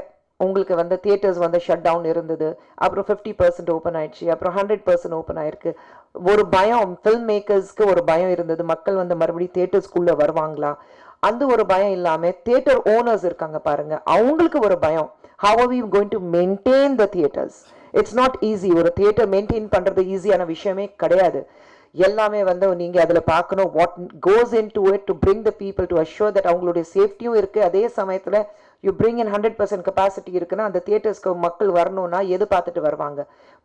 உங்களுக்கு வந்து தியேட்டர்ஸ் வந்து ஷட் டவுன் இருந்தது, அப்புறம் 50% ஓப்பன் ஆயிடுச்சு, அப்புறம் 100% ஓப்பன் ஆயிருக்கு. ஒரு பயம், ஃபில்ம் மேக்கர்ஸ்க்கு ஒரு பயம் இருந்தது, மக்கள் வந்து மறுபடியும் தியேட்டர்ஸ்குள்ளே வருவாங்களா, அந்த ஒரு பயம் இல்லாமல் தியேட்டர் ஓனர்ஸ் இருக்காங்க பாருங்க, அவங்களுக்கு ஒரு பயம். How are we going to maintain the theaters? It's not easy. ஒரு தியேட்டர் மெயின்டைன் பண்ணுறது ஈஸியான விஷயமே கிடையாது. எல்லாமே வந்து நீங்கள் அதில் பார்க்கணும் what goes into it to bring the people to assure that அவங்களுடைய சேஃப்டியும் இருக்குது, அதே சமயத்தில் யூ பிரிங் இன் 100% கெப்பாசிட்டி இருக்குன்னா அந்த தியேட்டர்ஸ்க்கு மக்கள் வரணும்னா எது பார்த்துட்டு வருவாங்க?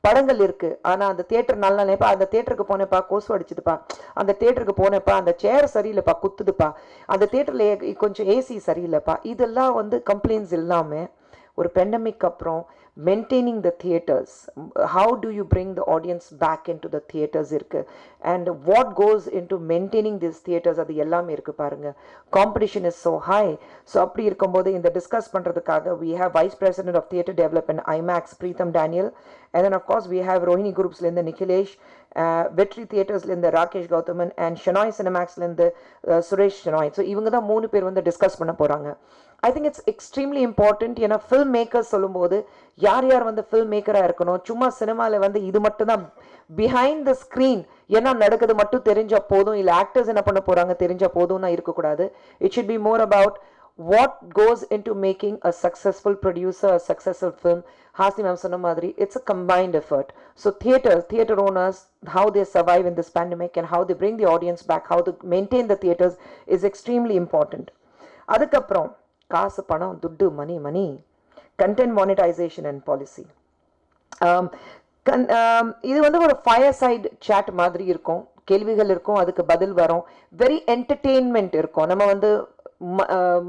படங்கள் இருக்குது, ஆனால் அந்த தியேட்டர் நல்லா நினைப்பா, அந்த தியேட்டருக்கு போனேப்பா கொசு அடிச்சுதுப்பா, அந்த தியேட்டருக்கு போனேப்பா அந்த சேர் சரியில்லைப்பா குத்துதுப்பா, அந்த தியேட்டரில் கொஞ்சம் ஏசி சரியில்லைப்பா, இதெல்லாம் வந்து கம்ப்ளைண்ட்ஸ் இல்லாமல் ஒரு பெண்டமிக் அப்புறம் maintaining the theaters, how do you bring the audience back into the theaters irukku, and what goes into maintaining these theaters, adu ellame irukku parunga. Competition is so high. So appdi irukumbodhu inda discuss pandradhukaga we have Vice President of Theatre Development IMAX Preetham Daniel, and then of course we have Rohini Groups linde Nikhilesh, Vetri Theaters linde Rakesh Gauthaman, and Shenoy Cinemax linde Suresh Shenoy. So ivanga da 3 பேர் வந்து discuss பண்ண போறாங்க. I think it's extremely important. ஏன்னா film makers சொல்லும்போது யார் யார் வந்து film மேக்கராக இருக்கணும், சும்மா சினிமாவில் வந்து இது மட்டும் தான் பிஹைண்ட் த ஸ்க்ரீன் என்ன நடக்குது மட்டும் தெரிஞ்சால் போதும், இல்லை ஆக்டர்ஸ் என்ன பண்ண போகிறாங்க தெரிஞ்சால் போதும்னா இருக்கக்கூடாது. It should be more about what goes into making a successful producer, a successful film. Hasi ma'am சொன்ன மாதிரி it's a combined effort. So theater owners, how they survive in this pandemic and how they bring the audience back, how they maintain the theaters is extremely important. அதுக்கப்புறம் காசு பணம் துட்டு மணி content monetization and policy. இது வந்து ஒரு fire side chat மாதிரி இருக்கும், கேள்விகள் இருக்கும், அதுக்கு பதில் வரும், வெரி என்டர்டெயின்மெண்ட் இருக்கும். நம்ம வந்து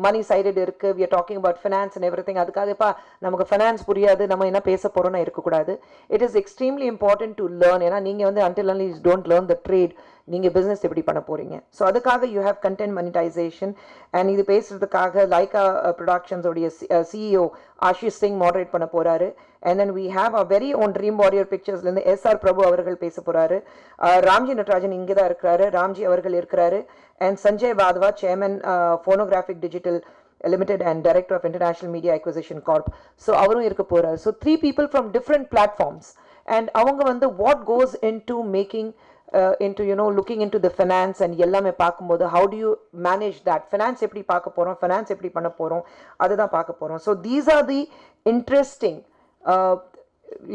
மணி சைடட் இருக்கு, we are talking about finance and everything. அதுக்காகப்பா நமக்கு finance புரியாது, நம்ம என்ன பேச போறோம்னா இருக்கக்கூடாது. It is extremely important to learn. ஏன்னா நீங்க வந்து until unless you don't learn the trade, நீங்க பிசினஸ் எப்படி பண்ண போறீங்க. ஸோ அதுக்காக you have content monetization. And இது பேசுறதுக்காக லைகா ப்ரொடக்ஷன்ஸ் உடைய சிஇஓ ஆஷிஷ் சிங் மாடரேட் பண்ண போறாரு. And then we have a very own dream warrior பிக்சர்ஸ்லேருந்து எஸ்ஆர் பிரபு அவர்கள் பேச போறாரு. ராம்ஜி நட்ராஜன் இங்கே தான் இருக்கிறாரு, ராம்ஜி அவர்கள் இருக்கிறாரு. And Sanjay Wadhwa, chairman phonographic digital Limited and Director of International Media Acquisition Corp. So அவரும் இருக்க போறாரு. So 3 people from different platforms. And அவங்க வந்து what goes into making into looking into the finance and எல்லாமே பார்க்கும்போது how do you manage that, finance எப்படி பார்க்க போறோம், finance எப்படி பண்ண போறோம், அதுதான் பார்க்க போறோம். So these are the interesting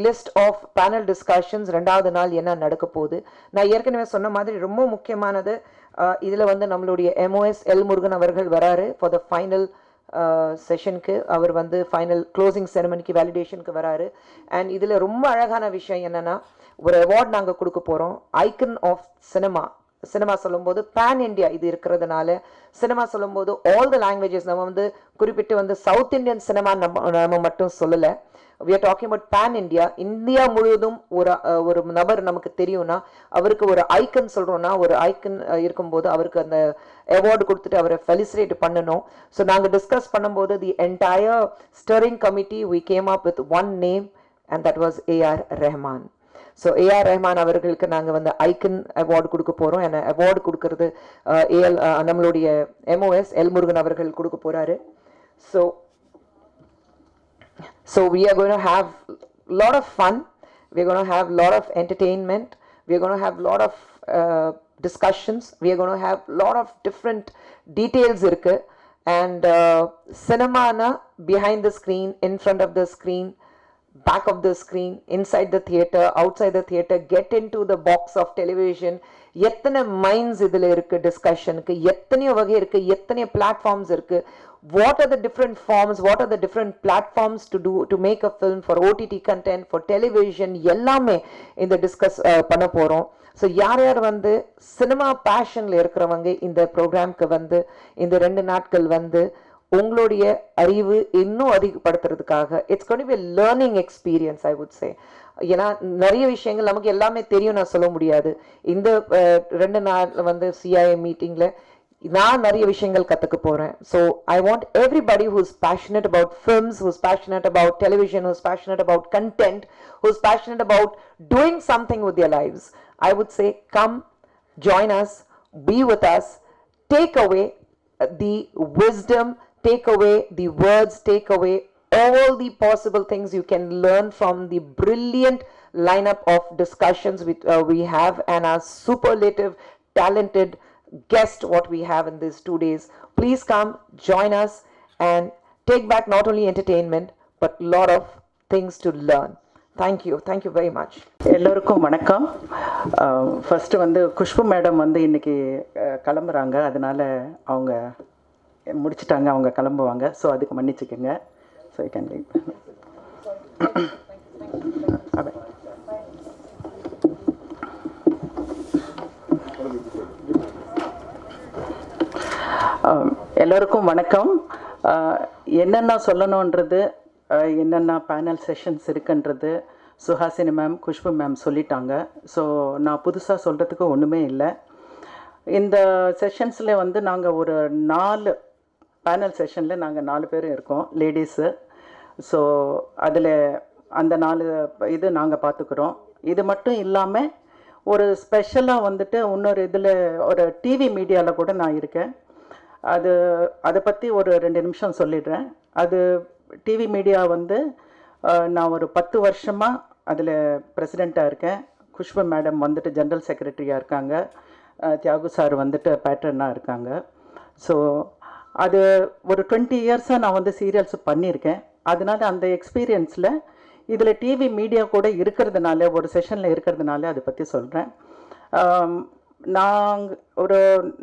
list of panel discussions. ரெண்டாவது நாள் என்ன நடக்க போகுது, நான் ஏற்கனவே சொன்ன மாதிரி ரொம்ப முக்கியமானது. இதுல வந்து நம்மளுடைய MOS எல் முருகன் அவர்கள் வராரு ஃபார் த ஃபைனல் செஷனுக்கு. அவர் வந்து ஃபைனல் க்ளோசிங் செரமனிக்கு வேலிடேஷனுக்கு வராரு. அண்ட் இதில் ரொம்ப அழகான விஷயம் என்னென்னா, ஒரு அவார்ட் நாங்கள் கொடுக்க போகிறோம், ஐக்கன் ஆஃப் சினிமா. சினிமா சொல்லும்போது பேன் இண்டியா இது இருக்கிறதுனால, சினிமா சொல்லும்போது ஆல் த லாங்குவேஜஸ், நம்ம வந்து குறிப்பிட்டு வந்து சவுத் இண்டியன் சினிமா நம்ம மட்டும் சொல்லலை. we are talking about pan India. India முழுவதும் ஒரு நபர் நமக்கு தெரியும்னா அவருக்கு ஒரு ஐக்கன் சொல்றோம்னா, ஒரு ஐக்கன் இருக்கும்போது அவருக்கு அந்த அவார்டு கொடுத்துட்டு அவரை ஃபெலிசிட்டேட் பண்ணணும். ஸோ நாங்கள் டிஸ்கஸ் பண்ணும்போது the entire steering committee we came up with one name and that was A.R. Rahman. So A.R. Rahman அவர்களுக்கு நாங்கள் வந்து ஐக்கன் அவார்டு கொடுக்க போகிறோம். and அவார்டு கொடுக்கறது நம்மளுடைய MOS எல் முருகன் அவர்கள் கொடுக்க போகிறாரு. So we are going to have a lot of fun, we are going to have a lot of entertainment, we are going to have a lot of discussions, we are going to have a lot of different details irukku. And cinema na behind the screen, in front of the screen, back of the screen, inside the theater, outside the theater, get into the box of television. எத்தனை minds இதில் இருக்குது டிஸ்கஷனுக்கு, எத்தனையோ வகை இருக்குது, எத்தனையோ platforms இருக்குது. what are the different forms, what are the different platforms to make a film, for OTT content, for television, எல்லாமே இந்த டிஸ்கஸ் பண்ண போகிறோம். ஸோ யார் யார் வந்து சினிமா பேஷனில் இருக்கிறவங்க இந்த ப்ரோக்ராம்க்கு வந்து இந்த 2 நாட்கள் வந்து உங்களுடைய அறிவு இன்னும் அதிகப்படுத்துறதுக்காக, it's going to be a learning experience I would say. ஏன்னா நிறைய விஷயங்கள் நமக்கு எல்லாமே தெரியும் நான் சொல்ல முடியாது. இந்த 2 நாள் வந்து CIA மீட்டிங்கில் நான் நிறைய விஷயங்கள் கற்றுக்க போகிறேன். So I want everybody who's passionate about films, who's passionate about television, who's passionate about content, who's passionate about doing something with their lives, I would say come, join us, be with us, take away the wisdom, take away the words, take away all the possible things you can learn from the brilliant lineup of discussions we have and our superlative talented guest what we have in these 2 days. Please come, join us and take back not only entertainment but lot of things to learn. Thank you very much. எல்லோருக்கும் வணக்கம். First வந்து Khushbu madam வந்து இன்றைக்கி கிளம்புறாங்க, அதனால் அவங்க முடிச்சிட்டாங்க, அவங்க கிளம்புவாங்க. ஸோ அதுக்கு மன்னிச்சுக்கோங்க. So you can leave. எல்லோருக்கும் வணக்கம். என்னென்ன சொல்லணுன்றது, என்னென்ன பேனல் செஷன்ஸ் இருக்குன்றது சுஹாசினி மேம், குஷ்பு மேம் சொல்லிட்டாங்க. ஸோ நான் புதுசாக சொல்கிறதுக்கு ஒன்றுமே இல்லை. இந்த செஷன்ஸில் வந்து நாங்கள் ஒரு 4 பேனல் செஷனில் நாங்கள் 4 பேரும் இருக்கோம், லேடிஸு. ஸோ அதில் அந்த 4 இது நாங்கள் பார்த்துக்குறோம். இது மட்டும் இல்லாமல் ஒரு ஸ்பெஷலாக வந்துட்டு இன்னொரு இதில் ஒரு டிவி மீடியாவில் கூட நான் இருக்கேன். அதை பற்றி ஒரு 2 நிமிஷம் சொல்லிடுறேன். அது டிவி மீடியா வந்து நான் ஒரு 10 வருஷமாக அதில் பிரசிடெண்ட்டாக இருக்கேன். குஷ்பு மேடம் வந்துட்டு ஜென்ரல் செக்ரட்டரியாக இருக்காங்க, தியாகு சார் வந்துட்டு பேட்ரனாக இருக்காங்க. ஸோ அது ஒரு 20 இயர்ஸாக நான் வந்து சீரியல்ஸ் பண்ணியிருக்கேன். அதனால அந்த எக்ஸ்பீரியன்ஸில் இதில் டிவி மீடியா கூட இருக்கிறதுனால, ஒரு செஷனில் இருக்கிறதுனால அதை பற்றி சொல்கிறேன்.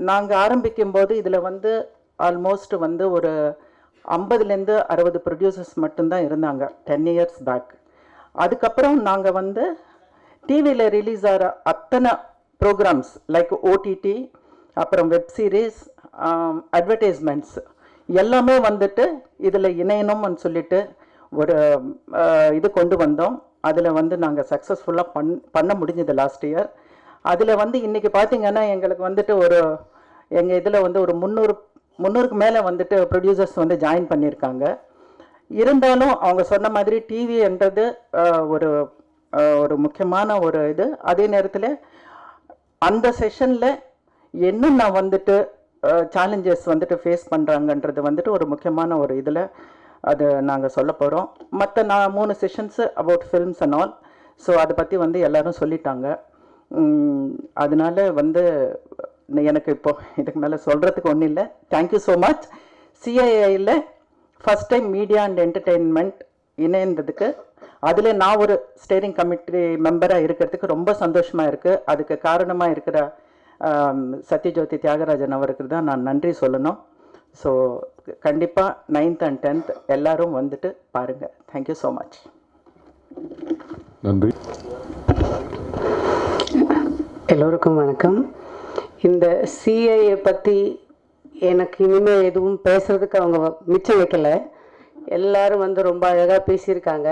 நாங்கள் ஆரம்பிக்கும்போது இதில் வந்து ஆல்மோஸ்ட் வந்து ஒரு 50லேருந்து 60 ப்ரொடியூசர்ஸ் மட்டும்தான் இருந்தாங்க 10 இயர்ஸ் பேக். அதுக்கப்புறம் நாங்கள் வந்து டிவியில் ரிலீஸ் ஆகிற அத்தனை ப்ரோக்ராம்ஸ் லைக் ஓடிடி, அப்புறம் வெப் சீரிஸ், அட்வர்டைஸ்மெண்ட்ஸ் எல்லாமே வந்துட்டு இதில் இணையணும்னு சொல்லிட்டு ஒரு இது கொண்டு வந்தோம். அதில் வந்து நாங்கள் சக்ஸஸ்ஃபுல்லாக பண்ண முடிஞ்சது லாஸ்ட் இயர். அதில் வந்து இன்றைக்கி பார்த்திங்கன்னா எங்களுக்கு வந்துட்டு எங்கள் இதில் வந்து ஒரு 300க்கு மேலே வந்துட்டு ப்ரொடியூசர்ஸ் வந்து ஜாயின் பண்ணியிருக்காங்க. இருந்தாலும் அவங்க சொன்ன மாதிரி டிவின்றது ஒரு முக்கியமான ஒரு இது. அதே நேரத்தில் அந்த செஷனில் என்னென்ன வந்துட்டு சேலஞ்சஸ் வந்துட்டு ஃபேஸ் பண்ணுறாங்கன்றது வந்துட்டு ஒரு முக்கியமான ஒரு இதில் அது நாங்கள் சொல்ல போகிறோம். மற்ற 3 sessions about films and all. So அதை பற்றி வந்து எல்லோரும் சொல்லிட்டாங்க. அதனால வந்து எனக்கு இப்போ இதுக்கு மேலே சொல்கிறதுக்கு ஒன்றும் இல்லை. Thank you so much. சிஐஐயில் first time media and entertainment இணைந்ததுக்கு, அதில் நான் ஒரு ஸ்டேரிங் கமிட்டி மெம்பராக இருக்கிறதுக்கு ரொம்ப சந்தோஷமாக இருக்குது. அதுக்கு காரணமாக இருக்கிற சத்யஜோதி தியாகராஜன் அவருக்கு தான் நான் நன்றி சொல்லணும். ஸோ கண்டிப்பாக 9th and 10th எல்லோரும் வந்துட்டு பாருங்கள். Thank you so much. நன்றி. எல்லோருக்கும் வணக்கம். இந்த சிஐஏ பற்றி எனக்கு இனிமேல் எதுவும் பேசுகிறதுக்கு அவங்க மிச்சம் வைக்கலை. எல்லோரும் வந்து ரொம்ப அழகாக பேசியிருக்காங்க.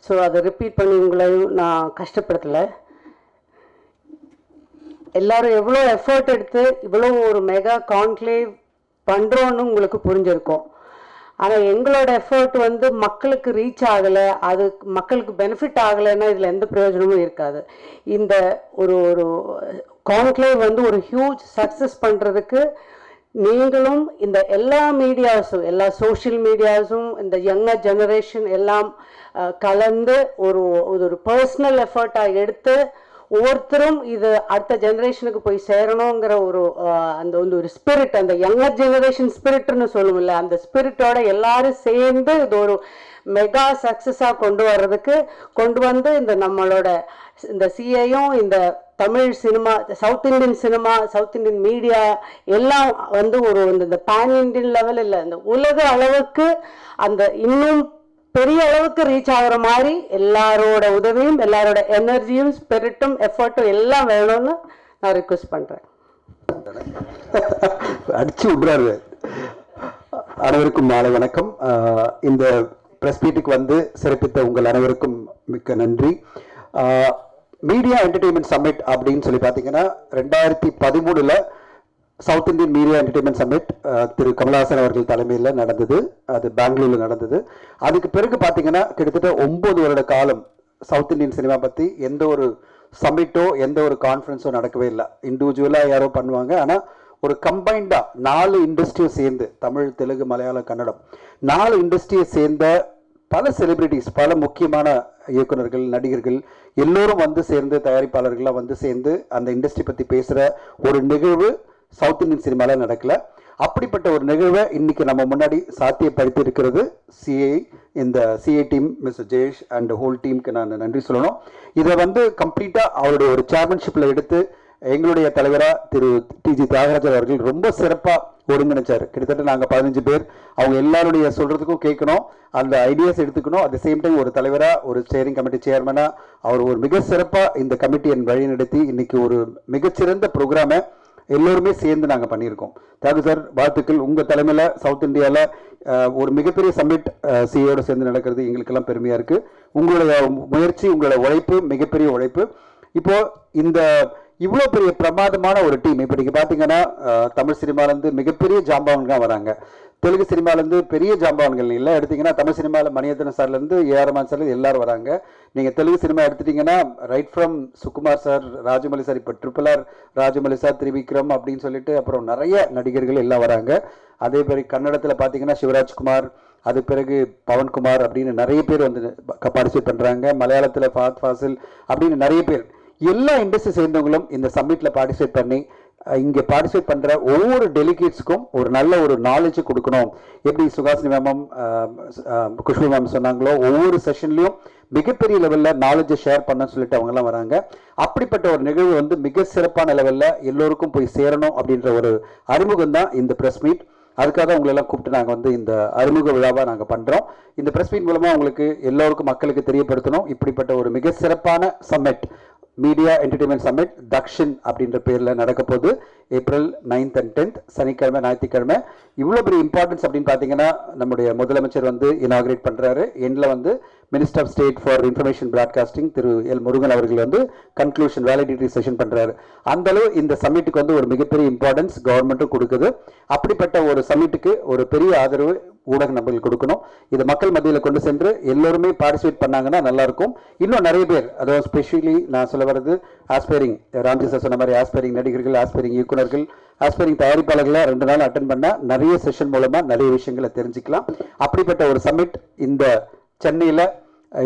ஸோ அதை ரிப்பீட் பண்ணி உங்களையும் நான் கஷ்டப்படுத்தலை. எல்லோரும் எவ்வளோ எஃபர்ட் எடுத்து இவ்வளோ ஒரு மெகா கான்க்ளேவ் பண்ணுறோன்னு உங்களுக்கு புரிஞ்சிருக்கும். ஆனால் எங்களோட எஃபர்ட் வந்து மக்களுக்கு ரீச் ஆகலை, அது மக்களுக்கு பெனிஃபிட் ஆகலைன்னா இதில் எந்த பிரயோஜனமும் இருக்காது. இந்த ஒரு கான்க்ளேவ் வந்து ஒரு ஹியூஜ் சக்ஸஸ் பண்ணுறதுக்கு நீங்களும் இந்த எல்லா மீடியாஸும், எல்லா சோஷியல் மீடியாஸும், இந்த யங்கர் ஜெனரேஷன் எல்லாம் கலந்து ஒரு பர்சனல் எஃபர்ட்டாக எடுத்து ஒவ்வொருத்தரும் இது அடுத்த ஜெனரேஷனுக்கு போய் சேரணுங்கிற அந்த ஒரு ஸ்பிரிட், அந்த யங்கர் ஜெனரேஷன் ஸ்பிரிட்னு சொல்லுவோம்ல, அந்த ஸ்பிரிட்டோட எல்லாரும் சேர்ந்து இது ஒரு மெகா சக்ஸஸாக கொண்டு வந்து இந்த நம்மளோட இந்த சிஐயும் இந்த Tamil cinema, south Indian cinema, south Indian media எல்லாம் வந்து இந்த பேன் இண்டியன் லெவல் இல்லை, இந்த உலக அளவுக்கு அந்த இன்னும் பெரிய அளவுக்கு ரீச் ஆகிற மாதிரி எல்லாரோட உதவியும், எல்லாரோட எனர்ஜியும், ஸ்பிரிட்டும், எஃபர்ட்டும் எல்லாம் வேணும்னு நான் ரிக்வெஸ்ட் பண்ணுறேன். அடிச்சு விடுறாரு. அனைவருக்கும் மாலை வணக்கம். இந்த ப்ரெஸ் மீட்டுக்கு வந்து சிறப்பித்த உங்கள் அனைவருக்கும் மிக்க நன்றி. மீடியா என்டர்டெயின்மெண்ட் சம்மிட் அப்படின்னு சொல்லி பார்த்தீங்கன்னா 2013 south Indian media entertainment summit Thiru Kamal Haasan அவர்கள் தலைமையில் நடந்தது. அது பெங்களூரில் நடந்தது. அதுக்கு பிறகு பார்த்தீங்கன்னா கிட்டத்தட்ட 9 வருட காலம் சவுத் இந்தியன் சினிமா பற்றி எந்த ஒரு சம்மிட்டோ எந்த ஒரு கான்ஃபரன்ஸோ நடக்கவே இல்லை. இண்டிவிஜுவலாக யாரோ பண்ணுவாங்க. ஆனால் ஒரு கம்பைண்டாக 4 இண்டஸ்ட்ரியை சேர்ந்து, தமிழ், தெலுங்கு, மலையாளம், கன்னடம், 4 இண்டஸ்ட்ரியை சேர்ந்த பல செலிபிரிட்டிஸ், பல முக்கியமான இயக்குநர்கள், நடிகர்கள் எல்லோரும் வந்து சேர்ந்து, தயாரிப்பாளர்கள்லாம் வந்து சேர்ந்து அந்த இண்டஸ்ட்ரி பற்றி பேசுகிற ஒரு நிகழ்வு சவுத் இந்தியன் சினிமாவில் நடக்கல. அப்படிப்பட்ட ஒரு நிகழ்வை இன்னைக்கு நம்ம முன்னாடி சாத்தியப்படுத்தி இருக்கிறது சிஐ. இந்த CI team, mister Jayesh and whole டீமுக்கு நான் நன்றி சொல்லணும். இதை வந்து கம்ப்ளீட்டாக அவருடைய ஒரு சேர்மன்ஷிப்பில் எடுத்து எங்களுடைய தலைவராக திரு டிஜி தியாகராஜன் அவர்கள் ரொம்ப சிறப்பாக ஒருங்கிணைச்சார். கிட்டத்தட்ட நாங்கள் 15 பேர். அவங்க எல்லாருடைய சொல்கிறதுக்கும் கேட்கணும், அந்த ஐடியாஸ் எடுத்துக்கணும். அட் த சேம் டைம் ஒரு தலைவராக, ஒரு ஸ்டேரிங் கமிட்டி சேர்மனாக அவர் ஒரு மிக சிறப்பாக இந்த கமிட்டியை வழி நடத்தி இன்னைக்கு ஒரு மிகச்சிறந்த ப்ரோக்ராமை எல்லோருமே சேர்ந்து நாங்கள் பண்ணியிருக்கோம். தியாகு சார், வாழ்த்துக்கள். உங்கள் தலைமையில் சவுத் இந்தியாவில் ஒரு மிகப்பெரிய சம்மிட் சிஐயோடு சேர்ந்து நடக்கிறது எங்களுக்கெல்லாம் பெருமையாக இருக்குது. உங்களுடைய முயற்சி, உங்களோட உழைப்பு மிகப்பெரிய உழைப்பு. இப்போது இந்த இவ்வளோ பெரிய பிரமாதமான ஒரு டீம், இப்போ நீங்கள் பார்த்தீங்கன்னா தமிழ் சினிமாலேருந்து மிகப்பெரிய ஜாம்பவான்கள் வராங்க, தெலுங்கு சினிமாலேருந்து பெரிய ஜாம்பவான்கள் எல்லாம் எடுத்திங்கன்னா, தமிழ் சினிமாவில் மணிரத்னம் சார்லேருந்து ஏஆர் ரஹ்மான் சார்லேருந்து எல்லோரும் வராங்க. நீங்கள் தெலுங்கு சினிமா எடுத்துட்டிங்கன்னா right from Sukumar sir, Rajamouli sir, இப்போ RRR ராஜமௌலி சார், திரிவிக்ரம் அப்படின்னு சொல்லிட்டு அப்புறம் நிறைய நடிகர்கள் எல்லாம் வராங்க. அதே மாதிரி கன்னடத்தில் பார்த்தீங்கன்னா சிவராஜ்குமார், அது பிறகு பவன்குமார் அப்படின்னு நிறைய பேர் வந்து பார்ட்டிசிபேட் பண்ணுறாங்க. மலையாளத்தில் ஃபாத் ஃபாசில் அப்படின்னு நிறைய பேர், எல்லா இண்டஸ்ட்ரி சேர்ந்தவங்களும் இந்த சம்மிட்டில் பார்ட்டிசிபேட் பண்ணி இங்கே பார்ட்டிசிபேட் பண்ணுற ஒவ்வொரு டெலிகேட்ஸ்க்கும் ஒரு நல்ல ஒரு நாலேஜ் கொடுக்கணும். எப்படி சுகாசினி மேமும் குஷ்பு மேம் சொன்னாங்களோ, ஒவ்வொரு செஷன்லையும் மிகப்பெரிய லெவலில் நாலேஜை ஷேர் பண்ணன்னு சொல்லிட்டு அவங்கெல்லாம் வராங்க. அப்படிப்பட்ட ஒரு நிகழ்வு வந்து மிக சிறப்பான லெவலில் எல்லோருக்கும் போய் சேரணும் அப்படின்ற ஒரு அறிமுகம் தான் இந்த ப்ரெஸ் மீட். அதுக்காக தான் உங்களெல்லாம் கூப்பிட்டு நாங்கள் வந்து இந்த அறிமுக விழாவாக நாங்கள் பண்ணுறோம். இந்த ப்ரெஸ் மீட் மூலமாக உங்களுக்கு எல்லோருக்கும் மக்களுக்கு தெரியப்படுத்தணும். இப்படிப்பட்ட ஒரு மிக சிறப்பான summit, media entertainment summit Dakshin அப்படின்ற பேரில் நடக்க போகுது. ஏப்ரல் 9th and 10th சனிக்கிழமை ஞாயிற்றுக்கிழமை. இவ்வளோ பெரிய இம்பார்ட்டன்ஸ் அப்படின்னு பார்த்தீங்கன்னா, நம்முடைய முதலமைச்சர் வந்து இனாகிரேட் பண்ணுறாரு. எண்டில் வந்து minister of state for information broadcasting திரு எல் முருகன் அவர்கள் வந்து கன்க்ளூஷன் வேலிடிட்டி செஷன் பண்ணுறாரு. அந்தளவு இந்த சம்மிட்டுக்கு வந்து ஒரு மிகப்பெரிய இம்பார்ட்டன்ஸ் கவர்மெண்ட்டும் கொடுக்குது. அப்படிப்பட்ட ஒரு சம்மிட்டுக்கு ஒரு பெரிய ஆதரவு ஊடக நபர்கள் கொடுக்கணும். இதை மக்கள் மத்தியில் கொண்டு சென்று எல்லோருமே பார்ட்டிசிபேட் பண்ணாங்கன்னா நல்லாயிருக்கும். இன்னும் நிறைய பேர், அதாவது ஸ்பெஷலி நான் சொல்ல வர்றது ஆஸ்பைரிங், ராம்ஜி சார் சொன்ன மாதிரி ஆஸ்பைரிங் நடிகர்கள், ஆஸ்பைரிங் இயக்குநர்கள், ஆஸ்பைரிங் தயாரிப்பாளர்களை 2 நாள் அட்டன் பண்ண நிறைய செஷன் மூலமாக நிறைய விஷயங்களை தெரிஞ்சுக்கலாம். அப்படிப்பட்ட ஒரு சம்மிட் இந்த சென்னையில்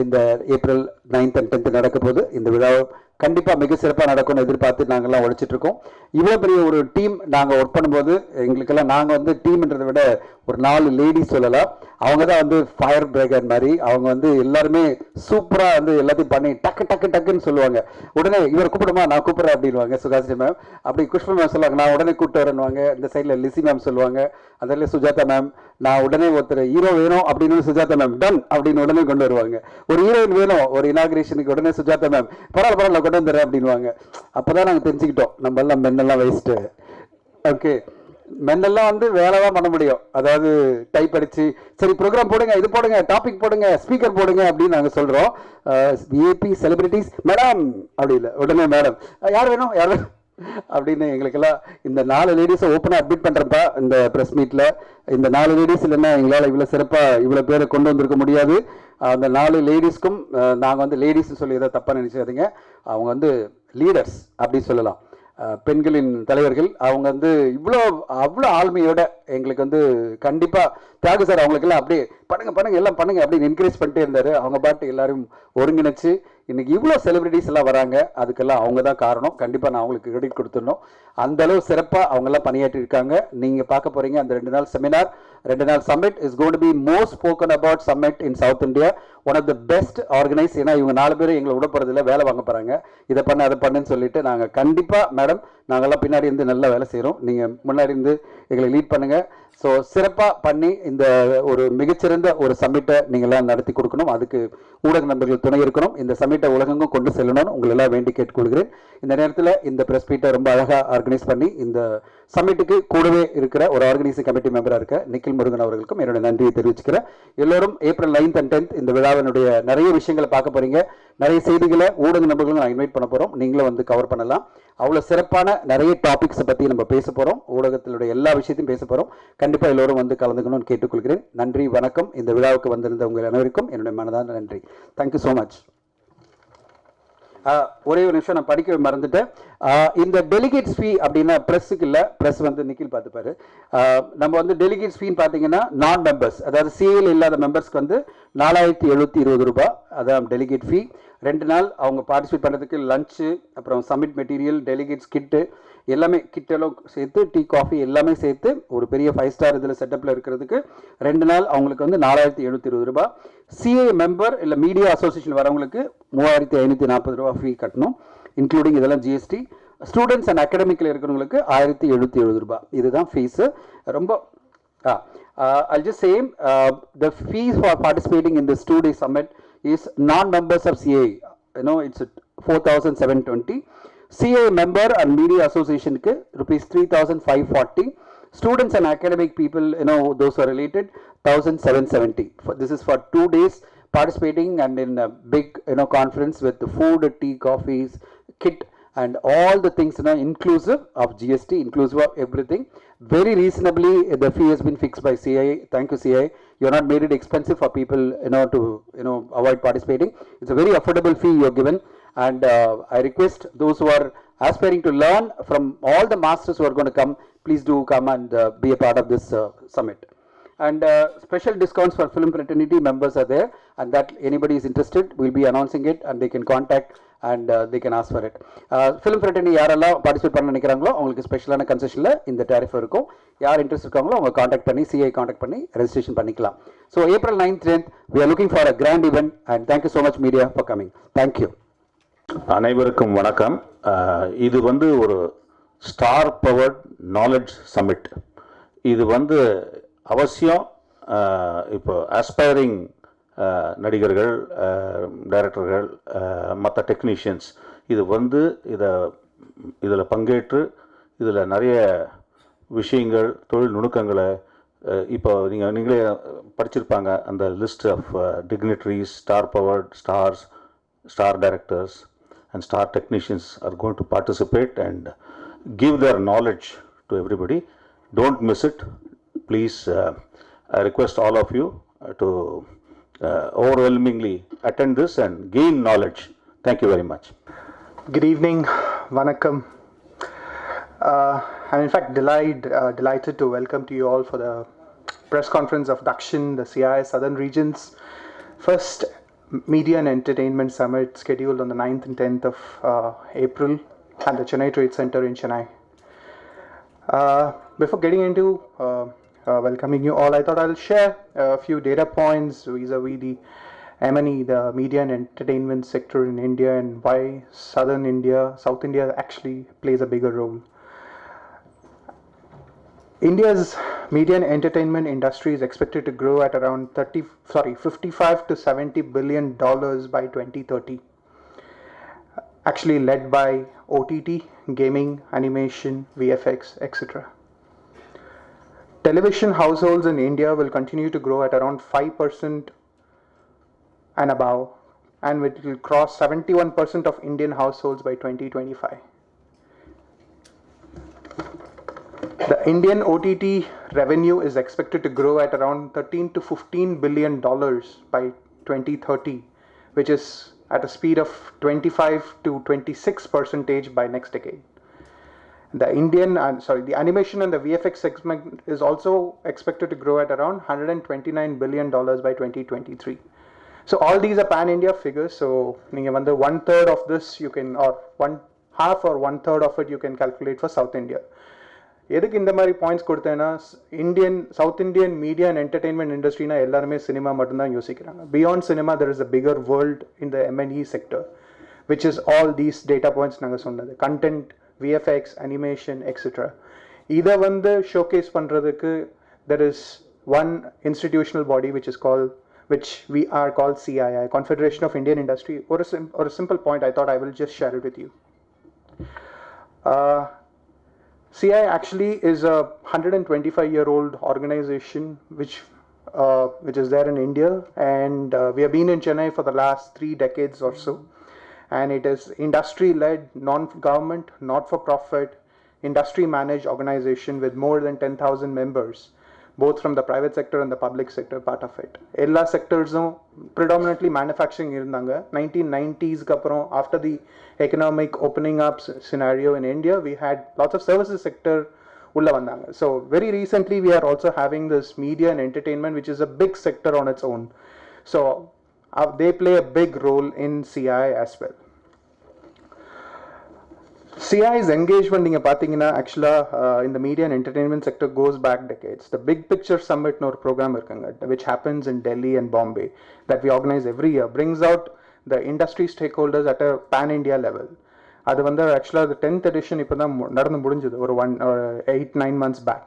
இந்த ஏப்ரல் 9th and 10th நடக்க போது. இந்த விழாவை கண்டிப்பாக மிக சிறப்பாக நடக்கும்னு எதிர்பார்த்து நாங்கள்லாம் உழைச்சிட்டு இருக்கோம். இவ்வளோ பெரிய ஒரு டீம் நாங்கள் ஒர்க் பண்ணும்போது எங்களுக்கெல்லாம் நாங்கள் வந்து டீம்ன்றதை விட ஒரு 4 லேடிஸ் சொல்லலாம். அவங்க தான் வந்து ஃபயர் பிரேக்கர் மாதிரி. அவங்க வந்து எல்லாருமே சூப்பராக வந்து எல்லாத்தையும் பண்ணி டக்கு டக்கு டக்குன்னு சொல்லுவாங்க. உடனே இவர் கூப்பிடுமா, நான் கூப்பிட்றேன் அப்படின்வாங்க சுகாசினி மேம். அப்படி குஷ்பு மேம் சொல்லுவாங்க, நான் உடனே கூப்பிட்டு வரேன்னுவாங்க. இந்த சைடில் லிசி மேம் சொல்லுவாங்க. அதில் சுஜாதா மேம், நான் உடனே ஒருத்தர் ஹீரோ வேணும் அப்படின்னு சுஜாதா மேம் டன் அப்படின்னு உடனே கொண்டு வருவாங்க. ஒரு ஹீரோயின் வேணும் ஒரு இனாகிரேஷனுக்கு, உடனே சுஜாதா மேம் பரவாயில்ல கொண்டு வந்துடுறேன் அப்படின்வாங்க. அப்போ தான் நாங்கள் தெரிஞ்சுக்கிட்டோம் நம்ம எல்லாம் மென்னெல்லாம் வயசுட்டு. ஓகே, மென்னெல்லாம் வந்து வேலை தான் பண்ண முடியும். அதாவது டைப் அடிச்சு சரி ப்ரோக்ராம் போடுங்க, இது போடுங்க, டாபிக் போடுங்க, ஸ்பீக்கர் போடுங்க அப்படின்னு நாங்கள் சொல்கிறோம். விஐபி செலிபிரிட்டிஸ் மேடம் அப்படி இல்லை, உடனே மேடம் யார் வேணும் யார் வேணும் அப்படின்னு எங்களுக்கெல்லாம் இந்த 4 லேடிஸை ஓப்பனாக அட்மிட் பண்ணுறப்ப இந்த ப்ரெஸ் மீட்டில் இந்த 4 லேடிஸ் இல்லைன்னா எங்களால் இவ்வளோ சிறப்பாக இவ்வளோ பேரை கொண்டு வந்திருக்க முடியாது. அந்த 4 லேடிஸ்க்கும் நாங்கள் வந்து லேடிஸ்ன்னு சொல்லி எதாவது தப்பாக நினச்சிக்காதீங்க. அவங்க வந்து லீடர்ஸ் அப்படி சொல்லலாம், பெண்களின் தலைவர்கள். அவங்க வந்து அவ்வளோ ஆளுமையோட எங்களுக்கு வந்து கண்டிப்பாக தியாகு சார் அவங்களுக்கெல்லாம் அப்படியே பண்ணுங்க எல்லாம் பண்ணுங்க அப்படின்னு என்கரேஜ் பண்ணிட்டே இருந்தார். அவங்க பாட்டு எல்லாரும் ஒருங்கிணைச்சு இன்னைக்கு இவ்வளோ செலிபிரிட்டிஸ் எல்லாம் வராங்க. அதுக்கெல்லாம் அவங்க தான் காரணம். கண்டிப்பாக நான் அவங்களுக்கு கிரெடிட் கொடுத்துடணும். அந்த அளவு சிறப்பாக அவங்கெல்லாம் பணியாற்றி இருக்காங்க. நீங்கள் பார்க்க போகிறீங்க அந்த 2 நாள் செமினார், 2 நாள் summit is going to be most spoken about summit in south India. One of the best organise. ஏன்னா இவங்க 4 பேரும் எங்களை விட போகிறதில்ல, வேலை வாங்க போகிறாங்க. இதை பண்ண அதை பண்ணுன்னு சொல்லிட்டு நாங்கள் கண்டிப்பாக மேடம் நாங்கள்லாம் பின்னாடி இருந்து நல்லா வேலை செய்கிறோம். நீங்கள் முன்னாடி இருந்து எங்களை லீட் பண்ணுங்கள். ஸோ சிறப்பாக பண்ணி இந்த ஒரு மிகச்சிறந்த ஒரு சம்மிட்டை நீங்கள்லாம் நடத்தி கொடுக்கணும். அதுக்கு ஊடக நண்பர்கள் துணை இருக்கணும். இந்த சம்மிட்டை உலகங்கும் கொண்டு செல்லணும்னு உங்களெல்லாம் வேண்டி கேட்டுக்கொள்கிறேன். இந்த நேரத்தில் இந்த ப்ரெஸ் மீட்டை ரொம்ப அழகாக ஆர்கனைஸ் பண்ணி இந்த சம்மிட்டுக்கு கூடவே இருக்கிற ஒரு ஆர்கனைசிங் கமிட்டி மெம்பராக இருக்க நிக்கில் முருகன் அவர்களுக்கும் என்னோட நன்றியை தெரிவிச்சுக்கிறேன். எல்லோரும் ஏப்ரல் 9th and 10th இந்த விழாவினுடைய நிறைய விஷயங்களை பார்க்க போகிறீங்க. நிறைய செய்திகளை ஊடக நண்பர்களும் நான் இன்வைட் பண்ண போகிறோம். நீங்களும் வந்து கவர் பண்ணலாம். அவ்வளோ சிறப்பான நிறைய டாபிக்ஸை பற்றி நம்ம பேச போகிறோம். ஊடகத்தினுடைய எல்லா விஷயத்தையும் பேச போகிறோம். கண்டிப்பாக எல்லோரும் வந்து கலந்துக்கணும்னு கேட்டுக்கொள்கிறேன். நன்றி, வணக்கம். இந்த விழாவுக்கு வந்திருந்த உங்கள் அனைவருக்கும் என்னுடைய மனதான நன்றி. Thank you so much. ஒரே ஒரு நிமிஷம் நான் படிக்க மறந்துட்டேன். இந்த டெலிகேட்ஸ் ஃபீ அப்படின்னா ப்ரெஸ்ஸுக்கு இல்லை, ப்ரெஸ் வந்து நிக்கில் பார்த்துப்பாரு. நம்ம வந்து டெலிகேட்ஸ் ஃபீன்னு பார்த்தீங்கன்னா நான் மெம்பர்ஸ், அதாவது சிஏல இல்லாத மெம்பர்ஸ்க்கு வந்து 4720 ரூபாய் அதான் டெலிகேட் ஃபீ. 2 நாள் அவங்க பார்ட்டிசிபேட் பண்ணுறதுக்கு லஞ்சு, அப்புறம் சப்மிட் மெட்டீரியல், டெலிகேட்ஸ் கிட்டு எல்லாமே, கிட்டெல்லாம் சேர்த்து டீ காஃபி எல்லாமே சேர்த்து ஒரு பெரிய 5 ஸ்டார் இதில் செட்டப்பில் இருக்கிறதுக்கு 2 நாள் அவங்களுக்கு வந்து 4720 ரூபாய். சிஏ மெம்பர் இல்லை மீடியா அசோசியேஷன் வரவங்களுக்கு 3540 ரூபா ஃபீ கட்டணும், இன்க்ளூடிங் இதெல்லாம் ஜிஎஸ்டி. ஸ்டூடெண்ட்ஸ் அண்ட் அகாடமிக்கில் இருக்கிறவங்களுக்கு 1770 ரூபாய். இதுதான் ஃபீஸு. ரொம்ப I'll just say the fees for participating in this 2-day summit is non-members of CA. It's 4,720. CA member and media association ku rupees 3,540. Students and academic people, those who are related, 1,770. This is for 2 days participating and in a big, conference with the food, tea, coffees, kit, and all the things, inclusive of GST, inclusive of everything. Very reasonably, the fee has been fixed by CI. Thank you, CI. You have not made it expensive for people, to avoid participating. It's a very affordable fee you have given, and I request those who are aspiring to learn from all the masters who are going to come, please do come and be a part of this summit. And special discounts for film fraternity members are there, and that anybody is interested, we'll be announcing it, and they can contact and they can ask for it. Film fraternity யாரெல்லாம் participate பண்ண நினைக்கிறாங்களோ அவங்களுக்கு ஸ்பெஷலான கன்செஷனில் இந்த tariff இருக்கும். யார் interest இருக்காங்களோ அவங்க காண்டாக்ட் பண்ணி சிஐ காண்டாக்ட் பண்ணி ரெஜிஸ்ட்ரேஷன் பண்ணிக்கலாம். So April 9th 10th we are looking for a grand event and thank you so much media for coming. Thank you. அனைவருக்கும் வணக்கம். இது ஒரு ஸ்டார் பவர்ட் நாலேஜ் சமிட். இது அவசியம். இப்போ ஆஸ்பைரிங் நடிகர்கள், டைரக்டர்கள், மற்ற டெக்னீஷியன்ஸ் இது இதில் பங்கேற்று இதில் நிறைய விஷயங்கள், தொழில் நுணுக்கங்களை இப்போ நீங்களே படிச்சிருப்பாங்க. அந்த list of dignitaries, star powered stars, star directors and star technicians are going to participate and give their knowledge to everybody. Don't miss it. Please, I request all of you to overwhelmingly attend this and gain knowledge. Thank you very much. Good evening, Vanakkam. I'm in fact delighted to welcome to you all for the press conference of Dakshin, the CI Southern Region's first Media and Entertainment Summit, scheduled on the 9th and 10th of April at the Chennai Trade Center in Chennai. Before getting into welcoming you all, I thought I'll share a few data points vis-a-vis the M&E, the media and entertainment sector in India, and why South India actually plays a bigger role. India's media and entertainment industry is expected to grow at around 55 to 70 billion dollars by 2030. Actually led by OTT, gaming, animation, VFX, etc. Television households in India will continue to grow at around 5% and above, and it will cross 71% of Indian households by 2025. The Indian OTT revenue is expected to grow at around 13 to 15 billion dollars by 2030, which is at a speed of 25 to 26% by next decade. The animation and the VFX segment is also expected to grow at around 129 billion dollars by 2023. So all these are pan-India figures. So one third of this you can, or half or one third of it you can calculate for South India. எதுக்கு இந்த மாதிரி points கொடுத்தேன்னா, south Indian media and entertainment இண்டஸ்ட்ரினா எல்லாருமே cinema மட்டும்தான் யோசிக்கிறாங்க. Beyond cinema there is a bigger world in the M&E sector, which is all these data points நாங்கள் சொன்னது. Content, VFX, animation, etcetera. இதை ஷோகேஸ் பண்ணுறதுக்கு there is one institutional body which we are called CII, Confederation of Indian Industry. Or a simple point, I thought I will just share it with you. CI actually is a 125-year-old organization which is there in India, and we have been in Chennai for the last 3 decades or so, and it is industry-led, non-government, not-for-profit, industry-managed organization with more than 10,000 members, both from the private sector and the public sector part of it. Ella sectors predominantly manufacturing irundanga. 1990s kapram, after the economic opening up scenario in India, we had lots of services sector ulla vandanga. So very recently we are also having this media and entertainment, which is a big sector on its own. So they play a big role in CI as well. CI's engagement நீங்க பாத்தீங்கன்னா actually in the media and entertainment sector goes back decades. The Big Picture Summit னு ஒரு program இருக்குங்க, which happens in Delhi and Bombay, that we organize every year, brings out the industry stakeholders at a pan-India level. அது actually the 10th edition இப்போ தான் நடந்து முடிஞ்சது, ஒரு 8-9 months back.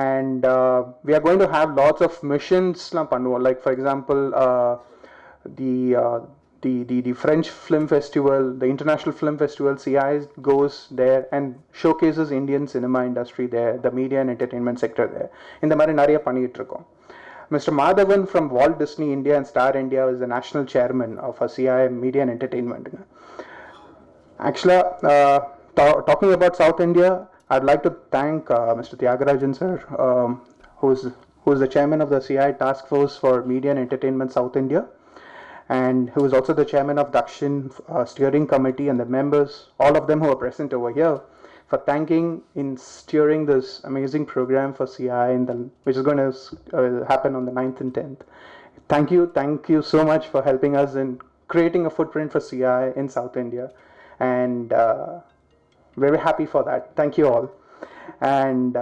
And we are going to have lots of missions பண்ணுவோம். Like for example, the French Film Festival, the International Film Festival, CI goes there and showcases Indian cinema industry there, the media and entertainment sector there. இந்த மாதிரி நிறைய பண்ணிட்டு இருக்கோம். Mr. Madhavan from Walt Disney India and Star India is the national chairman of CI Media and Entertainment. Actually, talking about South India, I'd like to thank Mr. Tyagarajan sir, who's the chairman of the CI Task Force for Media and Entertainment South India, and who is also the chairman of Dakshin steering committee, and the members, all of them who are present over here, for thanking in steering this amazing program for CI, which is going to happen on the 9th and 10th. Thank you so much for helping us in creating a footprint for CI in South India, and very happy for that. Thank you all. And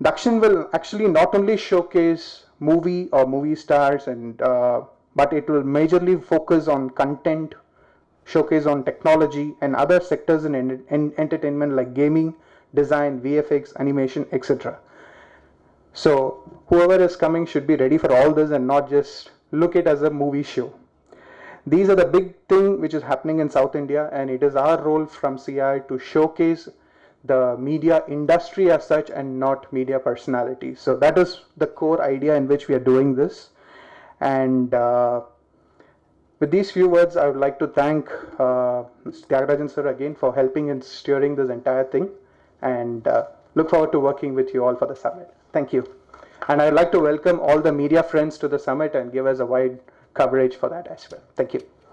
Dakshin will actually not only showcase movie or movie stars, and but it will majorly focus on content, showcase on technology and other sectors in entertainment like gaming, design, VFX, animation, etc. So whoever is coming should be ready for all this and not just look it as a movie show. These are the big thing which is happening in South India, and it is our role from CI to showcase the media industry as such and not media personalities. So that is the core idea in which we are doing this. And with these few words, I would like to thank Mr. Tyagarajan sir again for helping in steering this entire thing, and look forward to working with you all for the summit. Thank you. And I'd like to welcome all the media friends to the summit and give us a wide coverage for that as well. Thank you.